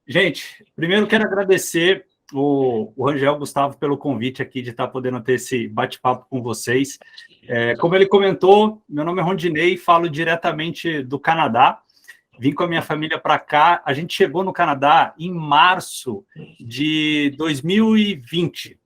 Gente, primeiro quero agradecer o Rangel Gustavo pelo convite aqui de estar podendo ter esse bate-papo com vocês. Como ele comentou, meu nome é Rondinei, falo diretamente do Canadá. Vim com a minha família para cá. A gente chegou no Canadá em março de 2020,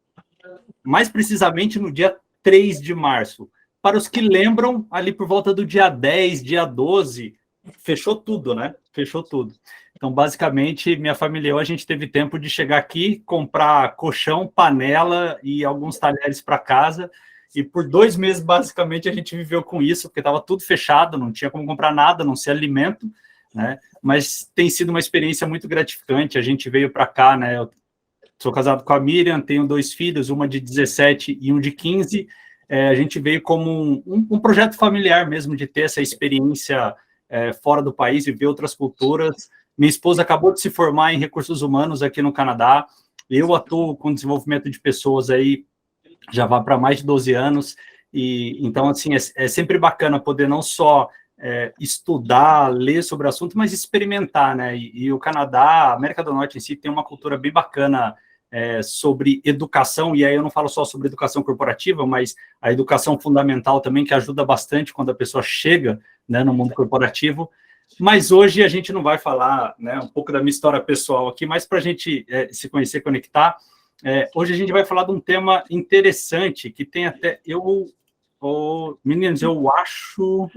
mais precisamente no dia 3 de março. Para os que lembram, ali por volta do dia 10, dia 12, fechou tudo, né? Fechou tudo. Então, basicamente, minha família e eu, a gente teve tempo de chegar aqui, comprar colchão, panela e alguns talheres para casa. E por 2 meses, basicamente, a gente viveu com isso, porque estava tudo fechado, não tinha como comprar nada, não se alimento, né? Mas tem sido uma experiência muito gratificante. A gente veio para cá, né? Eu sou casado com a Miriam, tenho 2 filhos, uma de 17 e um de 15. A gente veio como um projeto familiar mesmo, de ter essa experiência fora do país e ver outras culturas. Minha esposa acabou de se formar em recursos humanos aqui no Canadá. Eu atuo com desenvolvimento de pessoas aí, já vai para mais de 12 anos. E então, assim, é sempre bacana poder não só estudar, ler sobre o assunto, mas experimentar, né? E o Canadá, a América do Norte em si, tem uma cultura bem bacana sobre educação, e aí eu não falo só sobre educação corporativa, mas a educação fundamental também, que ajuda bastante quando a pessoa chega, né, no mundo corporativo. Mas hoje a gente não vai falar, né, um pouco da minha história pessoal aqui, mas para a gente se conhecer, conectar. Hoje a gente vai falar de um tema interessante, que tem até... meninos, eu acho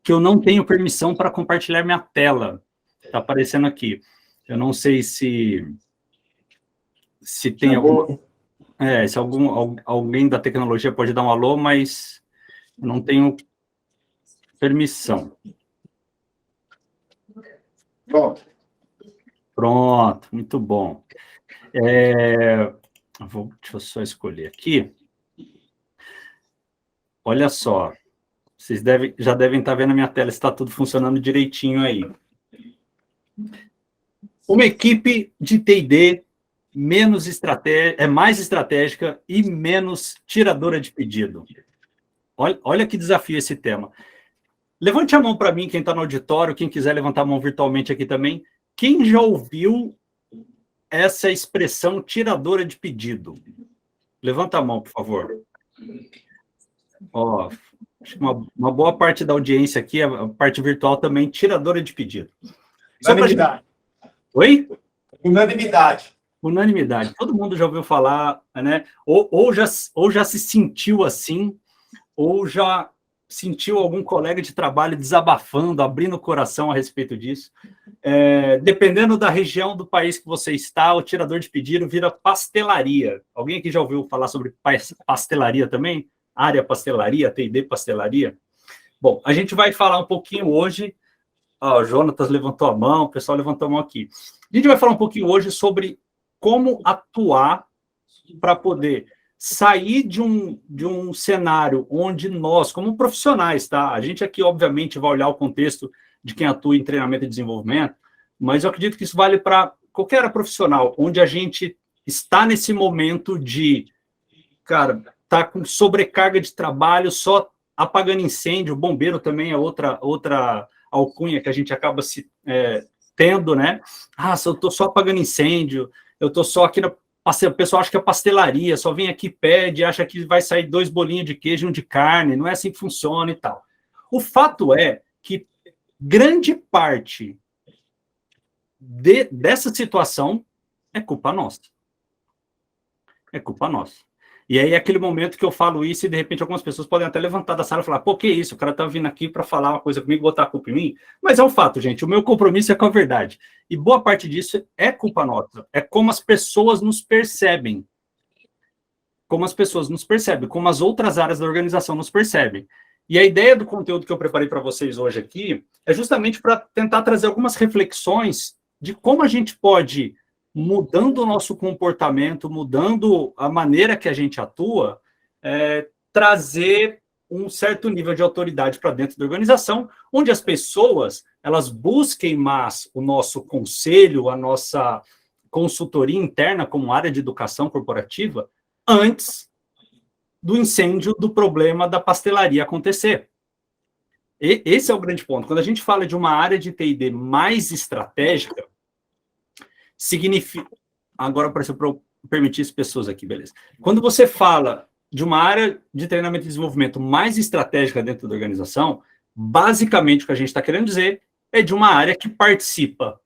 que eu não tenho permissão para compartilhar minha tela. Está aparecendo aqui. Eu não sei se tem algum... se alguém da tecnologia pode dar um alô, mas eu não tenho permissão. Pronto, muito bom. Deixa eu só escolher aqui. Olha só, vocês já devem estar vendo a minha tela, está tudo funcionando direitinho aí. Uma equipe de T&D mais estratégica e menos tiradora de pedido. Olha que desafio esse tema. Levante a mão para mim, quem está no auditório, quem quiser levantar a mão virtualmente aqui também. Quem já ouviu essa expressão tiradora de pedido? Levanta a mão, por favor. Acho que uma boa parte da audiência aqui, a parte virtual também, tiradora de pedido. Unanimidade. Oi? Unanimidade. Unanimidade. Todo mundo já ouviu falar, né? Ou já se sentiu assim, ou já sentiu algum colega de trabalho desabafando, abrindo o coração a respeito disso. Dependendo da região do país que você está, o tirador de pedido vira pastelaria. Alguém aqui já ouviu falar sobre pastelaria também? Área pastelaria, T&D pastelaria? Bom, a gente vai falar um pouquinho hoje. O Jonatas levantou a mão, o pessoal levantou a mão aqui. A gente vai falar um pouquinho hoje sobre como atuar para poder sair de um cenário onde nós, como profissionais, tá? A gente aqui, obviamente, vai olhar o contexto de quem atua em treinamento e desenvolvimento, mas eu acredito que isso vale para qualquer área profissional, onde a gente está nesse momento de, cara, tá com sobrecarga de trabalho, só apagando incêndio, bombeiro também é outra alcunha que a gente acaba tendo, né? Se eu estou só apagando incêndio, eu estou só aqui na... O pessoal acha que é pastelaria, só vem aqui, pede, acha que vai sair 2 bolinhos de queijo e um de carne, não é assim que funciona e tal. O fato é que grande parte dessa situação é culpa nossa. É culpa nossa. E aí é aquele momento que eu falo isso e, de repente, algumas pessoas podem até levantar da sala e falar, pô, que isso? O cara tá vindo aqui para falar uma coisa comigo, botar a culpa em mim? Mas é um fato, gente. O meu compromisso é com a verdade. E boa parte disso é culpa nossa. É como as pessoas nos percebem. Como as pessoas nos percebem. Como as outras áreas da organização nos percebem. E a ideia do conteúdo que eu preparei para vocês hoje aqui é justamente para tentar trazer algumas reflexões de como a gente pode... mudando o nosso comportamento, mudando a maneira que a gente atua, trazer um certo nível de autoridade para dentro da organização, onde as pessoas elas busquem mais o nosso conselho, a nossa consultoria interna como área de educação corporativa, antes do incêndio, do problema da pastelaria acontecer. Esse é o grande ponto. Quando a gente fala de uma área de T&D mais estratégica, significa... Agora apareceu para eu permitir as pessoas aqui, beleza. Quando você fala de uma área de treinamento e desenvolvimento mais estratégica dentro da organização, basicamente o que a gente está querendo dizer é de uma área que participa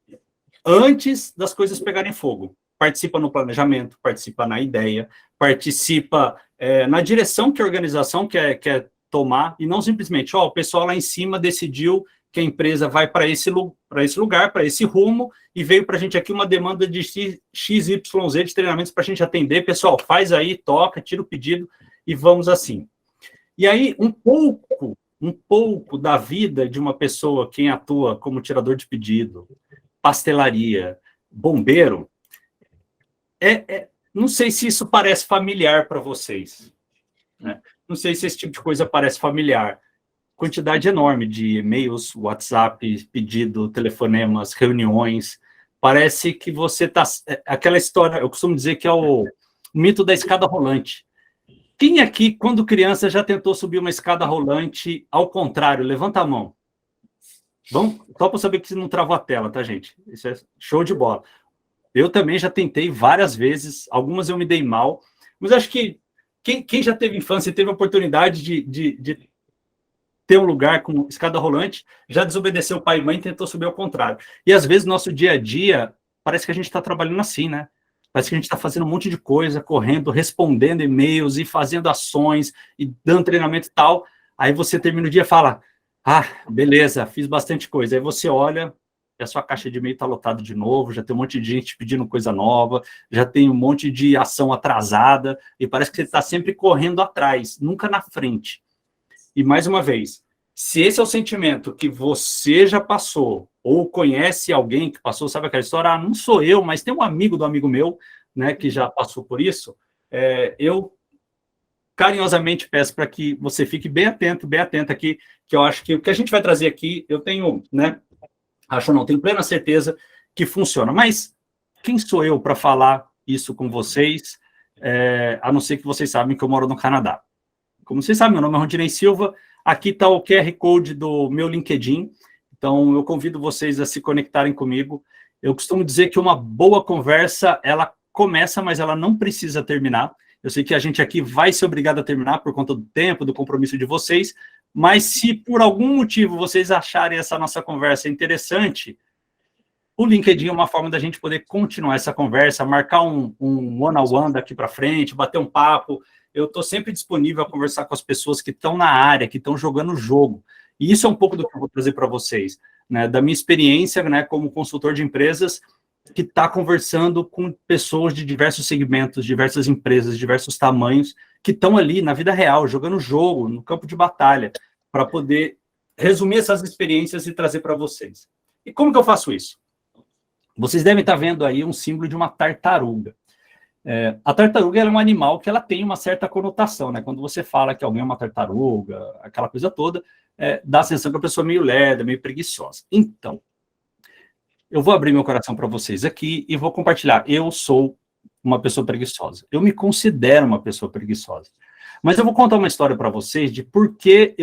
antes das coisas pegarem fogo. Participa no planejamento, participa na ideia, participa na direção que a organização quer tomar, e não simplesmente, o pessoal lá em cima decidiu que a empresa vai para esse lugar, para esse rumo, e veio para a gente aqui uma demanda de XYZ de treinamentos para a gente atender. Pessoal, faz aí, toca, tira o pedido, e vamos assim. E aí, um pouco da vida de uma pessoa, quem atua como tirador de pedido, pastelaria, bombeiro, não sei se isso parece familiar para vocês, né? Não sei se esse tipo de coisa parece familiar. Quantidade enorme de e-mails, WhatsApp, pedido, telefonemas, reuniões. Parece que você está... Aquela história, eu costumo dizer que é o mito da escada rolante. Quem aqui, quando criança, já tentou subir uma escada rolante ao contrário? Levanta a mão. Vamos? Só para saber que você não travou a tela, tá, gente? Isso é show de bola. Eu também já tentei várias vezes, algumas eu me dei mal, mas acho que quem já teve infância e teve a oportunidade de ter um lugar com escada rolante, já desobedeceu o pai e mãe e tentou subir ao contrário. E às vezes, nosso dia a dia, parece que a gente está trabalhando assim, né? Parece que a gente está fazendo um monte de coisa, correndo, respondendo e-mails e fazendo ações e dando treinamento e tal. Aí você termina o dia e fala, beleza, fiz bastante coisa. Aí você olha, e a sua caixa de e-mail está lotada de novo, já tem um monte de gente pedindo coisa nova, já tem um monte de ação atrasada, e parece que você está sempre correndo atrás, nunca na frente. E mais uma vez, se esse é o sentimento que você já passou, ou conhece alguém que passou, sabe aquela história? Não sou eu, mas tem um amigo do amigo meu, né, que já passou por isso, eu carinhosamente peço para que você fique bem atento aqui, que eu acho que o que a gente vai trazer aqui, eu tenho, né, tenho plena certeza que funciona. Mas quem sou eu para falar isso com vocês, a não ser que vocês sabem que eu moro no Canadá. Como vocês sabem, meu nome é Rondinei Silva, aqui está o QR Code do meu LinkedIn, então eu convido vocês a se conectarem comigo. Eu costumo dizer que uma boa conversa, ela começa, mas ela não precisa terminar. Eu sei que a gente aqui vai ser obrigado a terminar por conta do tempo, do compromisso de vocês, mas se por algum motivo vocês acharem essa nossa conversa interessante, o LinkedIn é uma forma da gente poder continuar essa conversa, marcar um one-on-one daqui para frente, bater um papo. Eu estou sempre disponível a conversar com as pessoas que estão na área, que estão jogando o jogo. E isso é um pouco do que eu vou trazer para vocês, né? Da minha experiência, né, como consultor de empresas, que está conversando com pessoas de diversos segmentos, diversas empresas, diversos tamanhos, que estão ali na vida real, jogando jogo, no campo de batalha, para poder resumir essas experiências e trazer para vocês. E como que eu faço isso? Vocês devem estar vendo aí um símbolo de uma tartaruga. A tartaruga é um animal que ela tem uma certa conotação, né? Quando você fala que alguém é uma tartaruga, aquela coisa toda, dá a sensação que a pessoa é meio lerda, meio preguiçosa. Então, eu vou abrir meu coração para vocês aqui e vou compartilhar. Eu sou uma pessoa preguiçosa. Eu me considero uma pessoa preguiçosa. Mas eu vou contar uma história para vocês de por que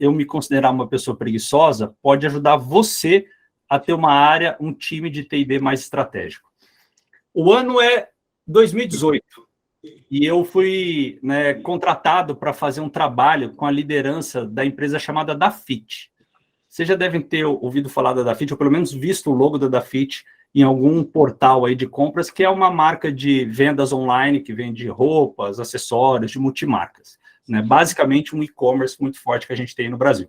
eu me considerar uma pessoa preguiçosa pode ajudar você a ter uma área, um time de T&D mais estratégico. O ano é 2018 e eu fui, né, contratado para fazer um trabalho com a liderança da empresa chamada Dafit. Vocês já devem ter ouvido falar da Dafit, ou pelo menos visto o logo da Dafit em algum portal aí de compras, que é uma marca de vendas online que vende roupas, acessórios, de multimarcas, né? Basicamente um e-commerce muito forte que a gente tem no Brasil.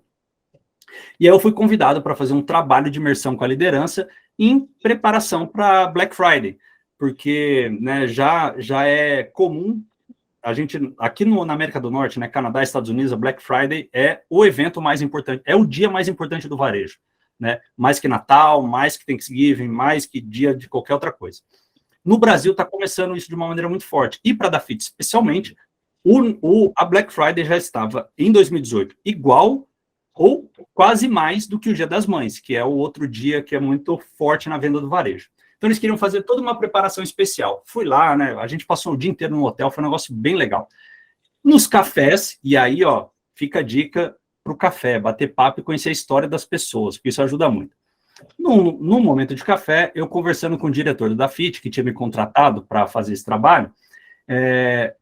E aí eu fui convidado para fazer um trabalho de imersão com a liderança em preparação para Black Friday, porque, né, já é comum a gente, aqui na América do Norte, né, Canadá, Estados Unidos, a Black Friday é o evento mais importante, é o dia mais importante do varejo, né? Mais que Natal, mais que Thanksgiving, mais que dia de qualquer outra coisa. No Brasil está começando isso de uma maneira muito forte, e para a Dafit especialmente, a Black Friday já estava em 2018 igual ou quase mais do que o Dia das Mães, que é o outro dia que é muito forte na venda do varejo. Então, eles queriam fazer toda uma preparação especial. Fui lá, né? A gente passou o dia inteiro no hotel, foi um negócio bem legal. Nos cafés, e aí, fica a dica para o café, bater papo e conhecer a história das pessoas, porque isso ajuda muito. Num momento de café, eu conversando com o diretor da FIT, que tinha me contratado para fazer esse trabalho,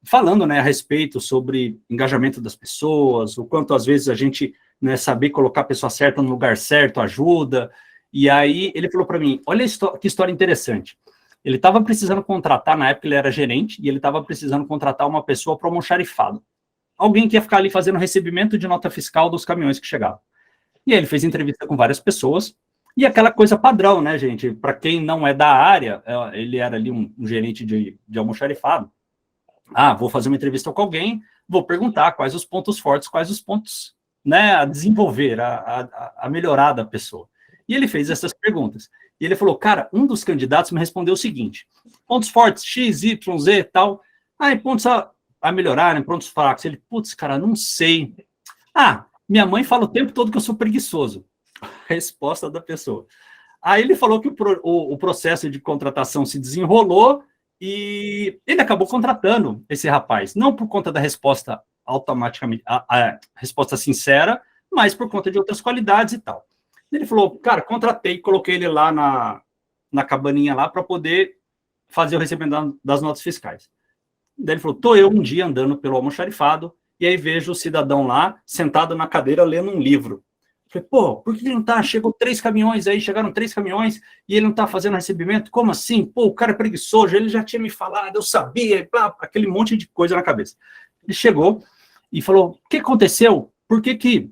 falando, né, a respeito sobre engajamento das pessoas, o quanto às vezes a gente, né, saber colocar a pessoa certa no lugar certo ajuda. E aí ele falou para mim, olha que história interessante. Ele estava precisando contratar, na época ele era gerente, e ele estava precisando contratar uma pessoa para um almoxarifado. Alguém que ia ficar ali fazendo recebimento de nota fiscal dos caminhões que chegavam. E aí ele fez entrevista com várias pessoas, e aquela coisa padrão, né, gente? Para quem não é da área, ele era ali um gerente de almoxarifado. Vou fazer uma entrevista com alguém, vou perguntar quais os pontos fortes, quais os pontos, né, a desenvolver, a melhorar da pessoa. E ele fez essas perguntas. E ele falou, cara, um dos candidatos me respondeu o seguinte, pontos fortes, X, Y, Z, tal. E pontos a melhorar, né, pontos fracos. Ele, putz, cara, não sei. Minha mãe fala o tempo todo que eu sou preguiçoso. Resposta da pessoa. Aí ele falou que o processo de contratação se desenrolou e ele acabou contratando esse rapaz, não por conta da resposta automaticamente, a resposta sincera, mas por conta de outras qualidades e tal. Ele falou, cara, contratei, coloquei ele lá na cabaninha lá para poder fazer o recebimento das notas fiscais. Daí ele falou, tô eu um dia andando pelo almoxarifado, e aí vejo o cidadão lá, sentado na cadeira, lendo um livro. Falei, pô, por que ele não tá? Chegou 3 caminhões aí, chegaram 3 caminhões, e ele não tá fazendo recebimento? Como assim? Pô, o cara é preguiçoso, ele já tinha me falado, eu sabia, aquele monte de coisa na cabeça. Ele chegou e falou, o que aconteceu? Por que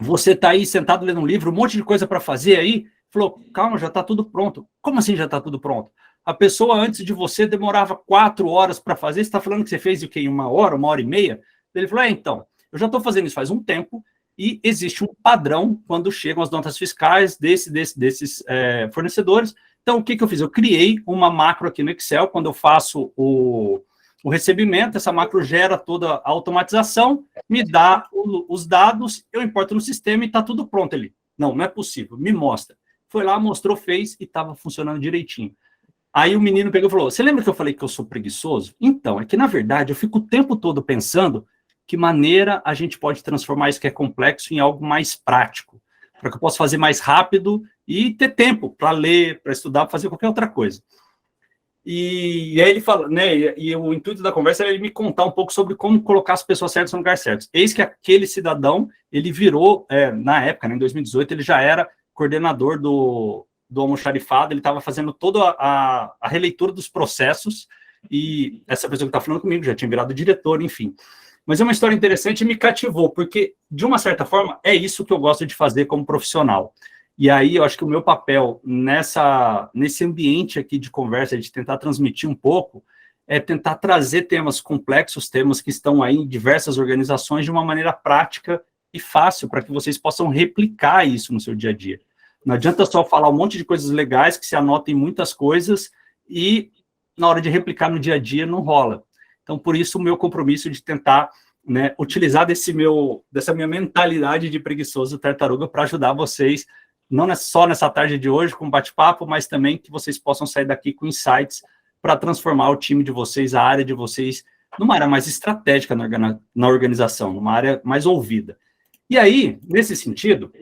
você tá aí sentado lendo um livro, um monte de coisa para fazer aí? Falou, calma, já tá tudo pronto. Como assim já tá tudo pronto? A pessoa antes de você demorava 4 horas para fazer, você está falando que você fez o quê? Em 1 hora, 1h30? Ele falou, então, eu já estou fazendo isso faz um tempo, e existe um padrão quando chegam as notas fiscais desses fornecedores. Então, o que eu fiz? Eu criei uma macro aqui no Excel, quando eu faço o recebimento, essa macro gera toda a automatização, me dá os dados, eu importo no sistema e está tudo pronto ali. Não é possível, me mostra. Foi lá, mostrou, fez e estava funcionando direitinho. Aí o menino pegou e falou, você lembra que eu falei que eu sou preguiçoso? Então, é que na verdade eu fico o tempo todo pensando que maneira a gente pode transformar isso que é complexo em algo mais prático, para que eu possa fazer mais rápido e ter tempo para ler, para estudar, para fazer qualquer outra coisa. E aí ele fala, né, e o intuito da conversa era ele me contar um pouco sobre como colocar as pessoas certas no lugar certo. Eis que aquele cidadão, ele virou, na época, né, em 2018, ele já era coordenador do almoxarifado, ele estava fazendo toda a releitura dos processos, e essa pessoa que está falando comigo já tinha virado diretor, enfim. Mas é uma história interessante e me cativou, porque, de uma certa forma, é isso que eu gosto de fazer como profissional. E aí, eu acho que o meu papel nesse ambiente aqui de conversa, de tentar transmitir um pouco, é tentar trazer temas complexos, temas que estão aí em diversas organizações de uma maneira prática e fácil, para que vocês possam replicar isso no seu dia a dia. Não adianta só falar um monte de coisas legais, que se anotem muitas coisas, e na hora de replicar no dia a dia não rola. Então, por isso, o meu compromisso de tentar, né, utilizar dessa minha mentalidade de preguiçoso tartaruga para ajudar vocês, não só nessa tarde de hoje com bate-papo, mas também que vocês possam sair daqui com insights para transformar o time de vocês, a área de vocês, numa área mais estratégica na organização, numa área mais ouvida. E aí, nesse sentido,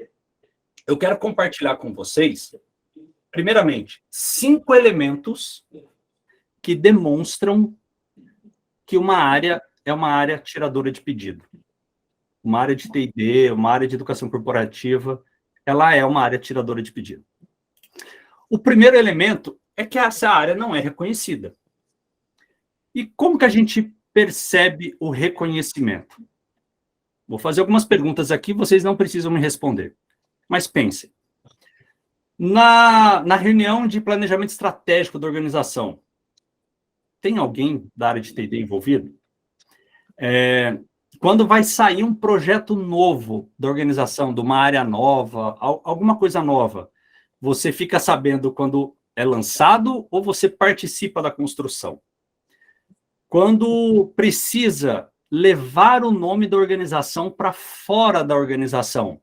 eu quero compartilhar com vocês, primeiramente, 5 elementos que demonstram que uma área é uma área tiradora de pedido. Uma área de T&D, uma área de educação corporativa, ela é uma área tiradora de pedido. O primeiro elemento é que essa área não é reconhecida. E como que a gente percebe o reconhecimento? Vou fazer algumas perguntas aqui, vocês não precisam me responder. Mas pensem. Na reunião de planejamento estratégico da organização, tem alguém da área de T&D envolvido? Quando vai sair um projeto novo da organização, de uma área nova, alguma coisa nova, você fica sabendo quando é lançado ou você participa da construção? Quando precisa levar o nome da organização para fora da organização,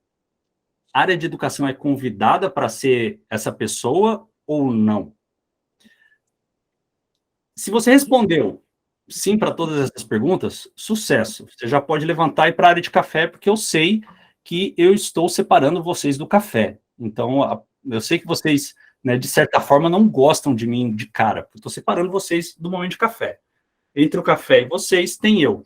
a área de educação é convidada para ser essa pessoa ou não? Se você respondeu sim para todas essas perguntas, sucesso. Você já pode levantar e ir para a área de café, porque eu sei que eu estou separando vocês do café. Então, Eu sei que vocês, né, de certa forma, não gostam de mim de cara. Estou separando vocês do momento de café. Entre o café e vocês, tem eu.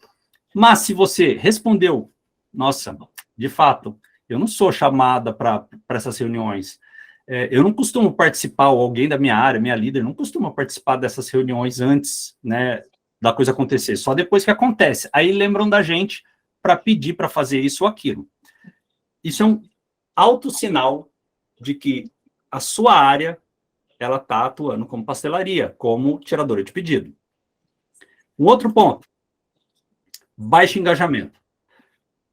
Mas se você respondeu, nossa, de fato, eu não sou chamada para essas reuniões. Eu não costumo participar, ou alguém da minha área, minha líder, não costuma participar dessas reuniões antes, né, da coisa acontecer, só depois que acontece. Aí lembram da gente para pedir para fazer isso ou aquilo. Isso é um alto sinal de que a sua área ela está atuando como pastelaria, como tiradora de pedido. Um outro ponto, baixo engajamento.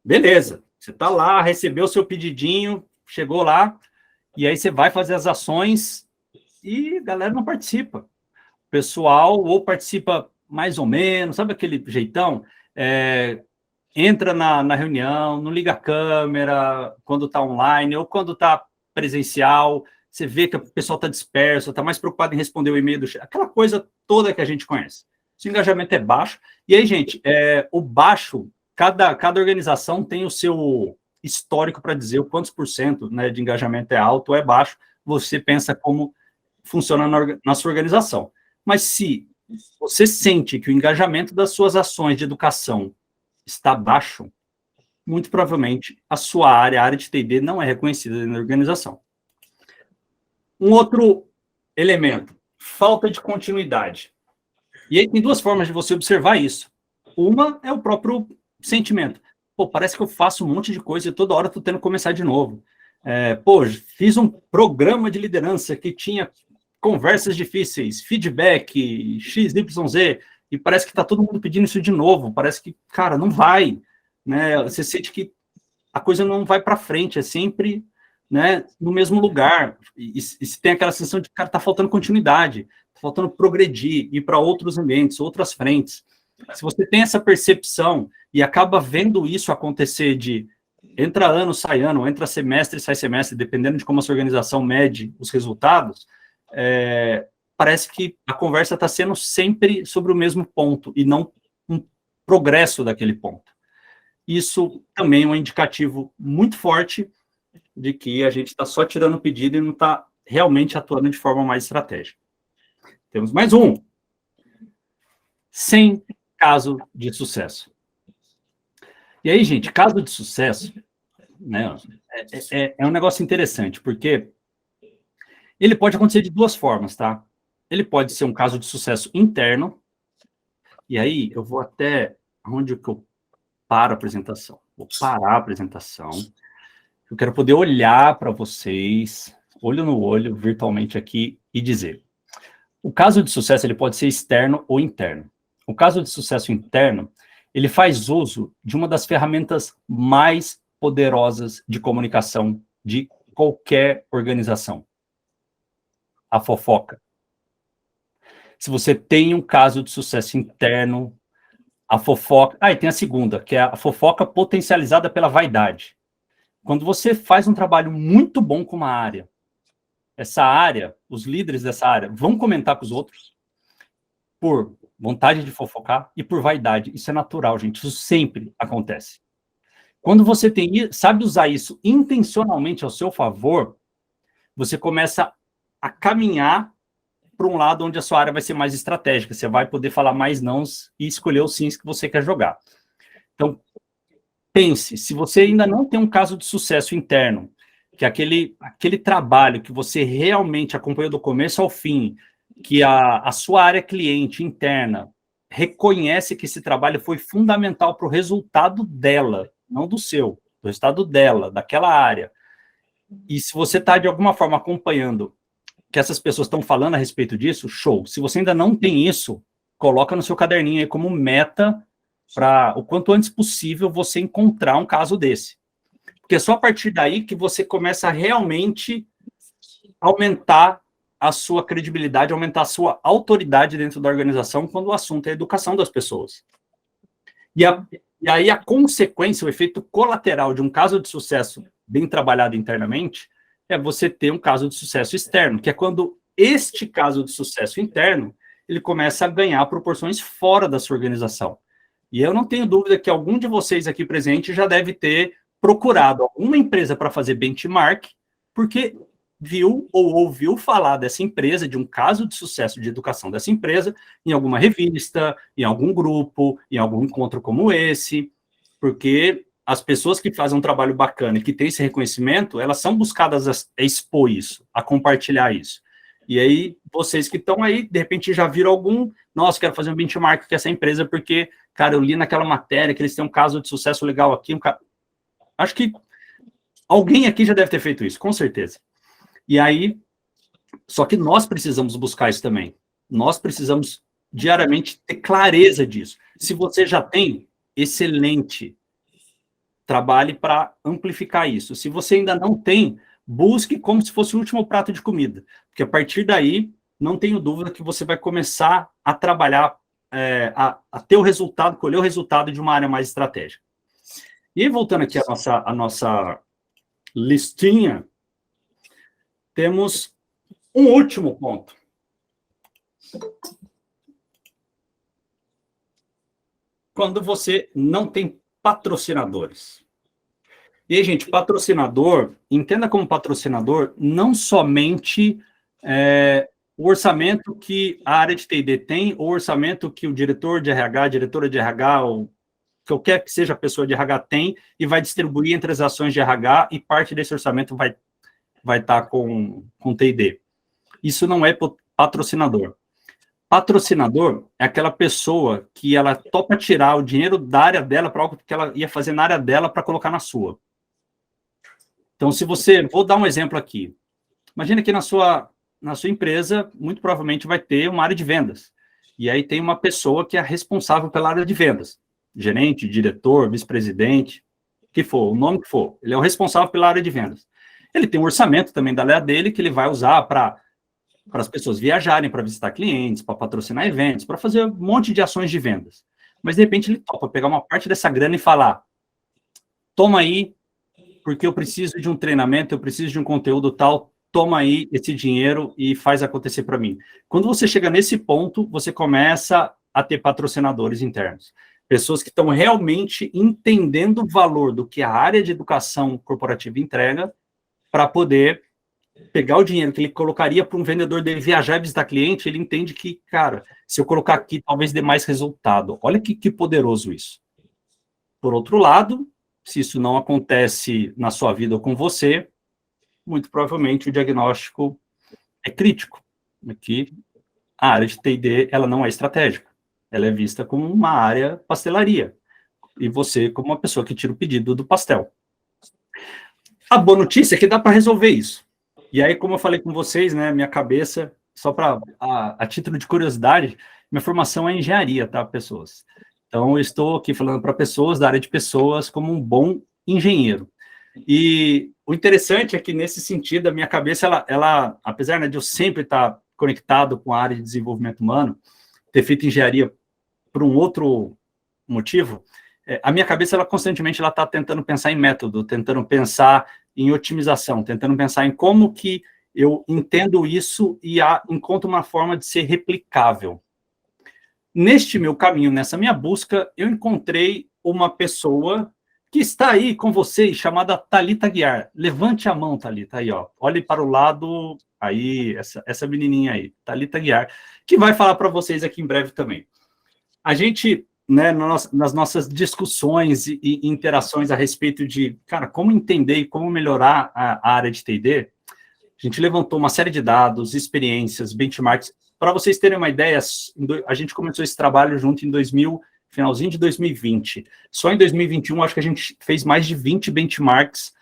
Beleza, você está lá, recebeu o seu pedidinho, chegou lá, e aí você vai fazer as ações e a galera não participa. O pessoal ou participa mais ou menos, sabe aquele jeitão? Entra na reunião, não liga a câmera quando está online ou quando está presencial, você vê que o pessoal está disperso, está mais preocupado em responder o e-mail do chefe, aquela coisa toda que a gente conhece. Se o engajamento é baixo, e aí, gente, o baixo, cada organização tem o seu histórico para dizer o quantos por cento, né, de engajamento é alto ou é baixo, você pensa como funciona na sua organização. Mas se você sente que o engajamento das suas ações de educação está baixo, muito provavelmente a sua área, a área de T&D, não é reconhecida na organização. Um outro elemento, falta de continuidade. E aí tem duas formas de você observar isso. Uma é o próprio sentimento. Pô, parece que eu faço um monte de coisa e toda hora estou tendo que começar de novo. Fiz um programa de liderança que tinha conversas difíceis, feedback, XYZ, e parece que está todo mundo pedindo isso de novo. Parece que, cara, não vai. Né? Você sente que a coisa não vai para frente, é sempre, né, no mesmo lugar. E tem aquela sensação de, cara, está faltando continuidade, está faltando progredir, ir para outros ambientes, outras frentes. Se você tem essa percepção e acaba vendo isso acontecer de entra ano, sai ano, entra semestre, sai semestre, dependendo de como a sua organização mede os resultados, parece que a conversa está sendo sempre sobre o mesmo ponto e não um progresso daquele ponto. Isso também é um indicativo muito forte de que a gente está só tirando o pedido e não está realmente atuando de forma mais estratégica. Temos mais um. Sem caso de sucesso. E aí, gente, caso de sucesso, né, é um negócio interessante, porque ele pode acontecer de duas formas, tá? Ele pode ser um caso de sucesso interno, e aí eu vou até onde que eu paro a apresentação. Vou parar a apresentação. Eu quero poder olhar para vocês, olho no olho, virtualmente aqui, e dizer. O caso de sucesso ele pode ser externo ou interno. O caso de sucesso interno, ele faz uso de uma das ferramentas mais poderosas de comunicação de qualquer organização. A fofoca. Se você tem um caso de sucesso interno, a fofoca... e tem a segunda, que é a fofoca potencializada pela vaidade. Quando você faz um trabalho muito bom com uma área, essa área, os líderes dessa área, vão comentar com os outros por vontade de fofocar e por vaidade. Isso é natural, gente. Isso sempre acontece. Quando você sabe usar isso intencionalmente ao seu favor, você começa a caminhar para um lado onde a sua área vai ser mais estratégica. Você vai poder falar mais nãos e escolher os sims que você quer jogar. Então, pense, se você ainda não tem um caso de sucesso interno, que aquele trabalho que você realmente acompanhou do começo ao fim, que a sua área cliente interna reconhece que esse trabalho foi fundamental para o resultado dela, não do seu, do resultado dela, daquela área. E se você está, de alguma forma, acompanhando que essas pessoas estão falando a respeito disso, show. Se você ainda não tem isso, coloca no seu caderninho aí como meta para o quanto antes possível você encontrar um caso desse. Porque é só a partir daí que você começa a realmente aumentar a sua credibilidade, aumentar a sua autoridade dentro da organização quando o assunto é a educação das pessoas. E aí a consequência, o efeito colateral de um caso de sucesso bem trabalhado internamente é você ter um caso de sucesso externo, que é quando este caso de sucesso interno ele começa a ganhar proporções fora da sua organização. E eu não tenho dúvida que algum de vocês aqui presente já deve ter procurado alguma empresa para fazer benchmark, porque viu ou ouviu falar dessa empresa, de um caso de sucesso de educação dessa empresa, em alguma revista, em algum grupo, em algum encontro como esse, porque as pessoas que fazem um trabalho bacana e que têm esse reconhecimento, elas são buscadas a expor isso, a compartilhar isso. E aí, vocês que estão aí, de repente já viram algum, nossa, quero fazer um benchmark com essa empresa, porque, cara, eu li naquela matéria que eles têm um caso de sucesso legal aqui, acho que alguém aqui já deve ter feito isso, com certeza. E aí, só que nós precisamos buscar isso também. Nós precisamos diariamente ter clareza disso. Se você já tem, excelente. Trabalhe para amplificar isso. Se você ainda não tem, busque como se fosse o último prato de comida. Porque a partir daí, não tenho dúvida que você vai começar a trabalhar, a ter o resultado, colher o resultado de uma área mais estratégica. E aí, voltando aqui à nossa listinha, temos um último ponto. Quando você não tem patrocinadores. E aí, gente, patrocinador, entenda como patrocinador não somente o orçamento que a área de T&D tem, ou o orçamento que o diretor de RH, a diretora de RH, ou qualquer que seja a pessoa de RH tem, e vai distribuir entre as ações de RH, e parte desse orçamento vai estar com T&D. Isso não é patrocinador. Patrocinador é aquela pessoa que ela topa tirar o dinheiro da área dela para algo que ela ia fazer na área dela para colocar na sua. Então, vou dar um exemplo aqui. Imagina que na sua empresa, muito provavelmente vai ter uma área de vendas. E aí tem uma pessoa que é responsável pela área de vendas. Gerente, diretor, vice-presidente, que for, o nome que for. Ele é o responsável pela área de vendas. Ele tem um orçamento também da área dele que ele vai usar para as pessoas viajarem, para visitar clientes, para patrocinar eventos, para fazer um monte de ações de vendas. Mas, de repente, ele topa pegar uma parte dessa grana e falar, toma aí, porque eu preciso de um treinamento, eu preciso de um conteúdo tal, toma aí esse dinheiro e faz acontecer para mim. Quando você chega nesse ponto, você começa a ter patrocinadores internos. Pessoas que estão realmente entendendo o valor do que a área de educação corporativa entrega para poder pegar o dinheiro que ele colocaria para um vendedor dele viajar e visitar cliente, ele entende que, cara, se eu colocar aqui, talvez dê mais resultado. Olha que poderoso isso. Por outro lado, se isso não acontece na sua vida ou com você, muito provavelmente o diagnóstico é crítico. Aqui, a área de T&D, ela não é estratégica. Ela é vista como uma área pastelaria. E você como uma pessoa que tira o pedido do pastel. A boa notícia é que dá para resolver isso. E aí, como eu falei com vocês, né, minha cabeça, só para a título de curiosidade, minha formação é engenharia, tá, pessoas? Então, eu estou aqui falando para pessoas da área de pessoas como um bom engenheiro. E o interessante é que, nesse sentido, a minha cabeça, ela apesar, né, de eu sempre estar conectado com a área de desenvolvimento humano, ter feito engenharia por um outro motivo, a minha cabeça, ela constantemente está tentando pensar em método, tentando pensar em otimização, tentando pensar em como que eu entendo isso e encontro uma forma de ser replicável. Neste meu caminho, nessa minha busca, eu encontrei uma pessoa que está aí com vocês, chamada Thalita Guiar. Levante a mão, Thalita, aí, ó. Olhe para o lado, aí, essa menininha aí, Thalita Guiar, que vai falar para vocês aqui em breve também. A gente, né, nas nossas discussões e interações a respeito de, cara, como entender e como melhorar a área de T&D, a gente levantou uma série de dados, experiências, benchmarks. Para vocês terem uma ideia, a gente começou esse trabalho junto em finalzinho de 2020. Só em 2021, acho que a gente fez mais de 20 benchmarks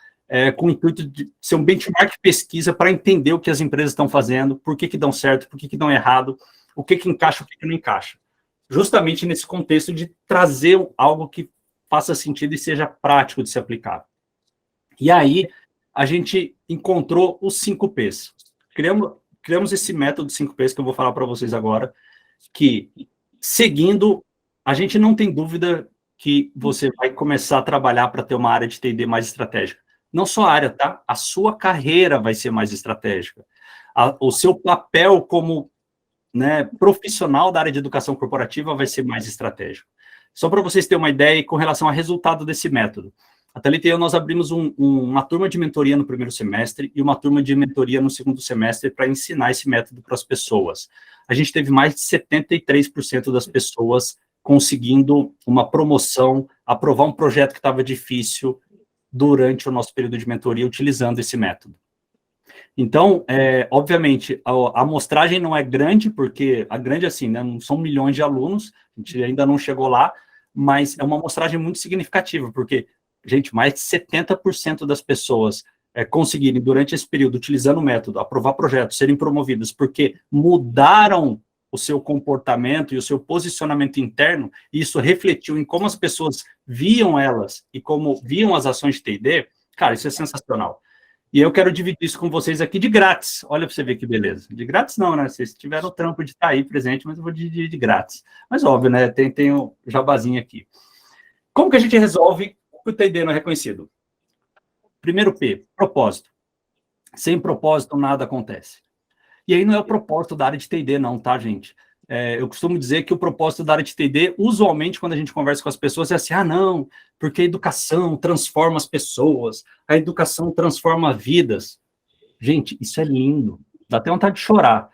com o intuito de ser um benchmark pesquisa para entender o que as empresas estão fazendo, por que dão certo, por que dão errado, o que encaixa, o que não encaixa. Justamente nesse contexto de trazer algo que faça sentido e seja prático de ser aplicado. E aí, a gente encontrou os 5 Ps. Criamos esse método 5 Ps que eu vou falar para vocês agora, que, seguindo, a gente não tem dúvida que você vai começar a trabalhar para ter uma área de T&D mais estratégica. Não só a área, tá? A sua carreira vai ser mais estratégica. O seu papel como, né, profissional da área de educação corporativa vai ser mais estratégico. Só para vocês terem uma ideia com relação ao resultado desse método. A Thalita e eu, nós abrimos uma turma de mentoria no primeiro semestre e uma turma de mentoria no segundo semestre para ensinar esse método para as pessoas. A gente teve mais de 73% das pessoas conseguindo uma promoção, aprovar um projeto que estava difícil durante o nosso período de mentoria, utilizando esse método. Então, obviamente, a amostragem não é grande, porque a grande, assim, né, não são milhões de alunos, a gente ainda não chegou lá, mas é uma amostragem muito significativa, porque, gente, mais de 70% das pessoas conseguirem, durante esse período, utilizando o método, aprovar projetos, serem promovidas, porque mudaram o seu comportamento e o seu posicionamento interno, e isso refletiu em como as pessoas viam elas e como viam as ações de T&D, cara, isso é sensacional. E eu quero dividir isso com vocês aqui de grátis. Olha para você ver que beleza. De grátis não, né? Vocês tiveram o trampo de estar aí presente, mas eu vou dividir de grátis. Mas óbvio, né? Tem o jabazinho aqui. Como que a gente resolve o T&D não é reconhecido? Primeiro P, propósito. Sem propósito, nada acontece. E aí não é o propósito da área de T&D não, tá, gente? Eu costumo dizer que o propósito da área de T&D, usualmente, quando a gente conversa com as pessoas, é assim, não, porque a educação transforma as pessoas, a educação transforma vidas. Gente, isso é lindo, dá até vontade de chorar,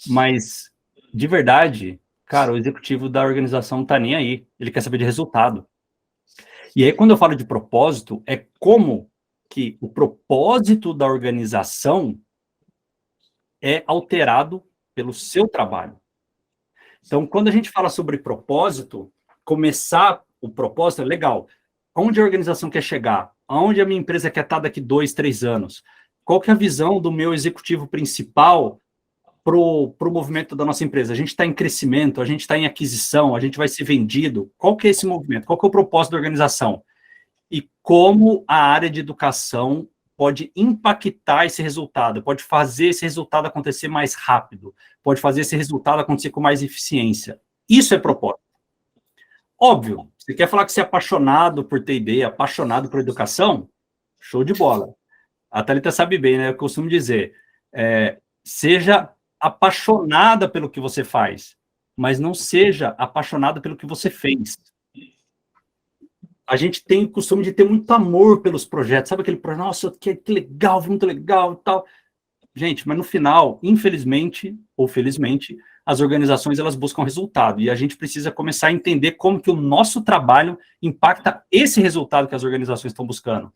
mas, de verdade, cara, o executivo da organização não tá nem aí, ele quer saber de resultado. E aí, quando eu falo de propósito, é como que o propósito da organização é alterado pelo seu trabalho. Então, quando a gente fala sobre propósito, começar o propósito é legal. Onde a organização quer chegar? Aonde a minha empresa quer estar daqui 2, 3 anos? Qual que é a visão do meu executivo principal pro movimento da nossa empresa? A gente está em crescimento, a gente está em aquisição, a gente vai ser vendido. Qual que é esse movimento? Qual que é o propósito da organização? E como a área de educação pode impactar esse resultado, pode fazer esse resultado acontecer mais rápido, pode fazer esse resultado acontecer com mais eficiência. Isso é propósito. Óbvio, você quer falar que você é apaixonado por T&D, apaixonado por educação? Show de bola. A Thalita sabe bem, né? Eu costumo dizer, seja apaixonada pelo que você faz, mas não seja apaixonada pelo que você fez. A gente tem o costume de ter muito amor pelos projetos, sabe aquele projeto, nossa, que legal, muito legal e tal. Gente, mas no final, infelizmente ou felizmente, as organizações elas buscam resultado e a gente precisa começar a entender como que o nosso trabalho impacta esse resultado que as organizações estão buscando.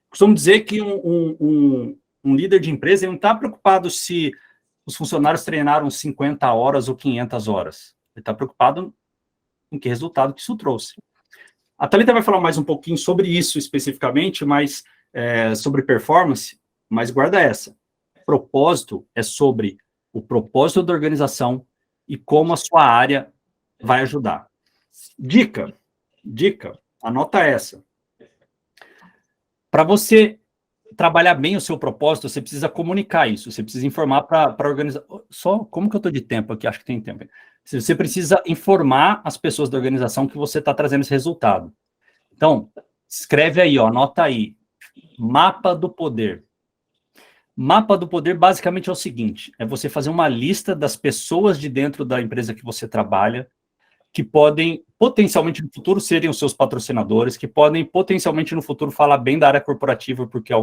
Costumo dizer que um líder de empresa não está preocupado se os funcionários treinaram 50 horas ou 500 horas. Ele está preocupado em que resultado que isso trouxe. A Thalita vai falar mais um pouquinho sobre isso especificamente, mas sobre performance, mas guarda essa. Propósito é sobre o propósito da organização e como a sua área vai ajudar. Dica, anota essa. Para você trabalhar bem o seu propósito, você precisa comunicar isso, você precisa informar para a organização. Só, como que eu estou de tempo aqui? Acho que tem tempo. Você precisa informar as pessoas da organização que você está trazendo esse resultado. Então, escreve aí, anota aí, mapa do poder. Mapa do poder, basicamente, é o seguinte, é você fazer uma lista das pessoas de dentro da empresa que você trabalha, que podem, potencialmente, no futuro, serem os seus patrocinadores, que podem, potencialmente, no futuro, falar bem da área corporativa, porque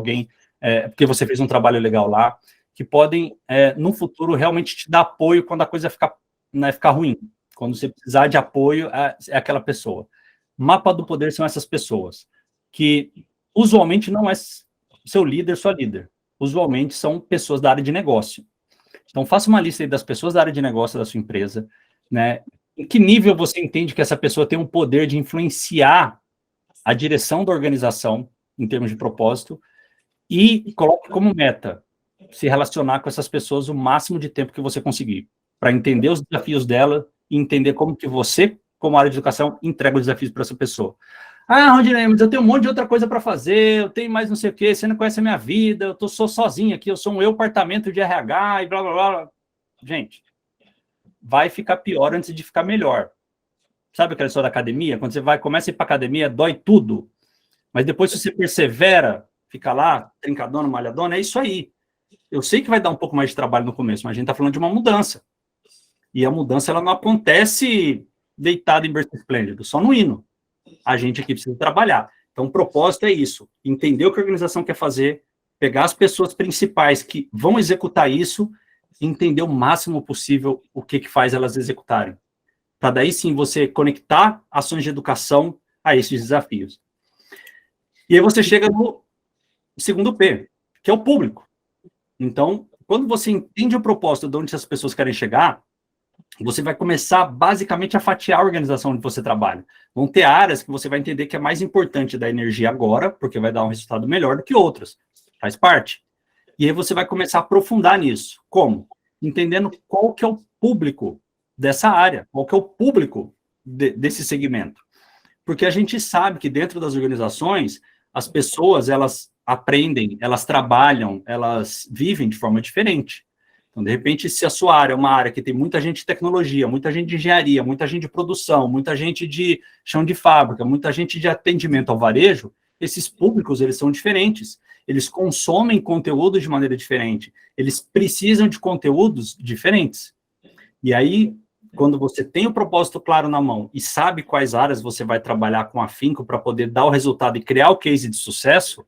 porque você fez um trabalho legal lá, que podem, no futuro, realmente te dar apoio quando a coisa ficar ruim. Quando você precisar de apoio, é aquela pessoa. Mapa do poder são essas pessoas, que usualmente não é seu líder, sua líder. Usualmente são pessoas da área de negócio. Então, faça uma lista aí das pessoas da área de negócio da sua empresa, né? Em que nível você entende que essa pessoa tem um poder de influenciar a direção da organização, em termos de propósito, e coloque como meta se relacionar com essas pessoas o máximo de tempo que você conseguir, para entender os desafios dela e entender como que você, como área de educação, entrega os desafios para essa pessoa. Rondinei, mas eu tenho um monte de outra coisa para fazer, eu tenho mais não sei o quê, você não conhece a minha vida, eu sou sozinho aqui, eu sou um departamento de RH e blá, blá, blá. Gente, vai ficar pior antes de ficar melhor. Sabe aquela história da academia? Quando você começa a ir para academia, dói tudo. Mas depois, se você persevera, fica lá, trincadona, malhadona, é isso aí. Eu sei que vai dar um pouco mais de trabalho no começo, mas a gente está falando de uma mudança. E a mudança, ela não acontece deitada em berço esplêndido, só no hino. A gente aqui precisa trabalhar. Então, o propósito é isso, entender o que a organização quer fazer, pegar as pessoas principais que vão executar isso e entender o máximo possível o que faz elas executarem. Para daí sim você conectar ações de educação a esses desafios. E aí você chega no segundo P, que é o público. Então, quando você entende o propósito de onde as pessoas querem chegar, você vai começar basicamente a fatiar a organização onde você trabalha. Vão ter áreas que você vai entender que é mais importante dar energia agora, porque vai dar um resultado melhor do que outras. Faz parte. E aí você vai começar a aprofundar nisso. Como? Entendendo qual que é o público dessa área, qual que é o público desse segmento. Porque a gente sabe que dentro das organizações, as pessoas, elas aprendem, elas trabalham, elas vivem de forma diferente. Então, de repente, se a sua área é uma área que tem muita gente de tecnologia, muita gente de engenharia, muita gente de produção, muita gente de chão de fábrica, muita gente de atendimento ao varejo, esses públicos, eles são diferentes. Eles consomem conteúdo de maneira diferente. Eles precisam de conteúdos diferentes. E aí, quando você tem o propósito claro na mão e sabe quais áreas você vai trabalhar com afinco para poder dar o resultado e criar o case de sucesso,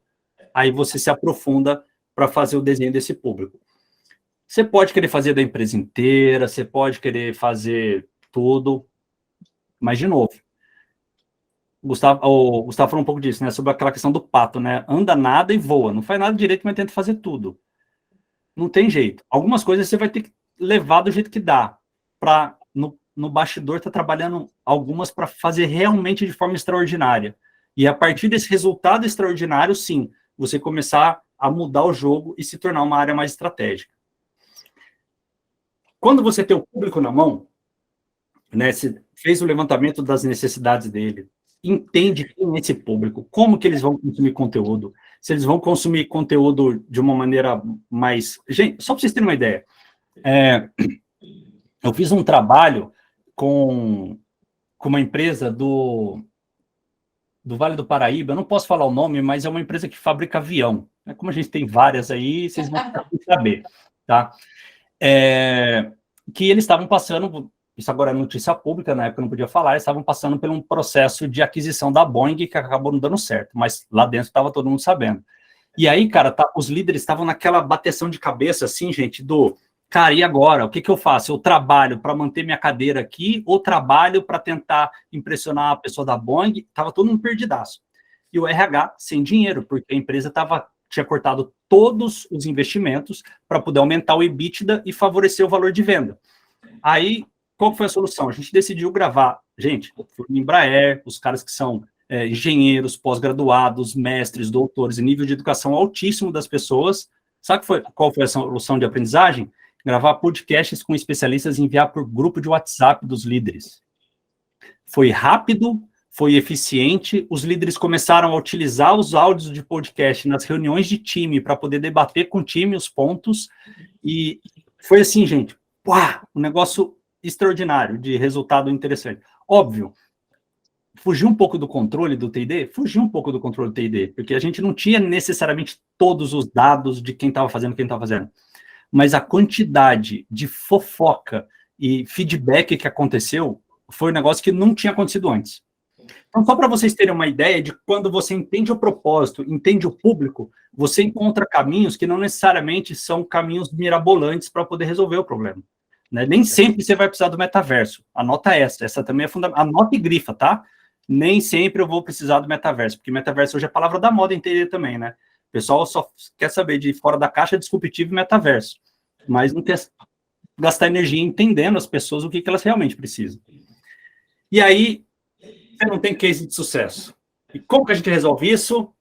aí você se aprofunda para fazer o desenho desse público. Você pode querer fazer da empresa inteira, você pode querer fazer tudo, mas, de novo, o Gustavo falou um pouco disso, né, sobre aquela questão do pato, né, anda, nada e voa, não faz nada direito, mas tenta fazer tudo. Não tem jeito. Algumas coisas você vai ter que levar do jeito que dá, para, no bastidor, estar trabalhando algumas para fazer realmente de forma extraordinária. E a partir desse resultado extraordinário, sim, você começar a mudar o jogo e se tornar uma área mais estratégica. Quando você tem o público na mão, né, você fez o levantamento das necessidades dele, entende quem é esse público, como que eles vão consumir conteúdo, se eles vão consumir conteúdo de uma maneira mais... Gente, só para vocês terem uma ideia, eu fiz um trabalho com uma empresa do Vale do Paraíba, eu não posso falar o nome, mas é uma empresa que fabrica avião. Como a gente tem várias aí, vocês vão saber, tá? Que eles estavam passando, isso agora é notícia pública, na época eu não podia falar, eles estavam passando por um processo de aquisição da Boeing que acabou não dando certo, mas lá dentro estava todo mundo sabendo. E aí, cara, os líderes estavam naquela bateção de cabeça, assim, gente, cara, e agora? O que eu faço? Eu trabalho para manter minha cadeira aqui ou trabalho para tentar impressionar a pessoa da Boeing? Estava todo mundo perdidaço. E o RH sem dinheiro, porque a empresa tinha cortado todos os investimentos para poder aumentar o EBITDA e favorecer o valor de venda. Aí, qual foi a solução? A gente decidiu gravar, gente, o Embraer, os caras que são engenheiros, pós-graduados, mestres, doutores, nível de educação altíssimo das pessoas. Sabe qual foi a solução de aprendizagem? Gravar podcasts com especialistas e enviar por grupo de WhatsApp dos líderes. Foi rápido, foi eficiente, os líderes começaram a utilizar os áudios de podcast nas reuniões de time para poder debater com o time os pontos, e foi assim, gente, um negócio extraordinário, de resultado interessante. Óbvio, fugiu um pouco do controle do T&D? Fugiu um pouco do controle do T&D, porque a gente não tinha necessariamente todos os dados de quem estava fazendo, mas a quantidade de fofoca e feedback que aconteceu foi um negócio que não tinha acontecido antes. Então, só para vocês terem uma ideia de quando você entende o propósito, entende o público, você encontra caminhos que não necessariamente são caminhos mirabolantes para poder resolver o problema. Né? Nem sempre você vai precisar do metaverso. Anota essa também é fundamental. Anota e grifa, tá? Nem sempre eu vou precisar do metaverso, porque metaverso hoje é a palavra da moda inteira também, né? O pessoal só quer saber de fora da caixa, disruptivo e metaverso, mas não quer gastar energia entendendo as pessoas o que elas realmente precisam. E aí, você não tem case de sucesso. E como que a gente resolve isso?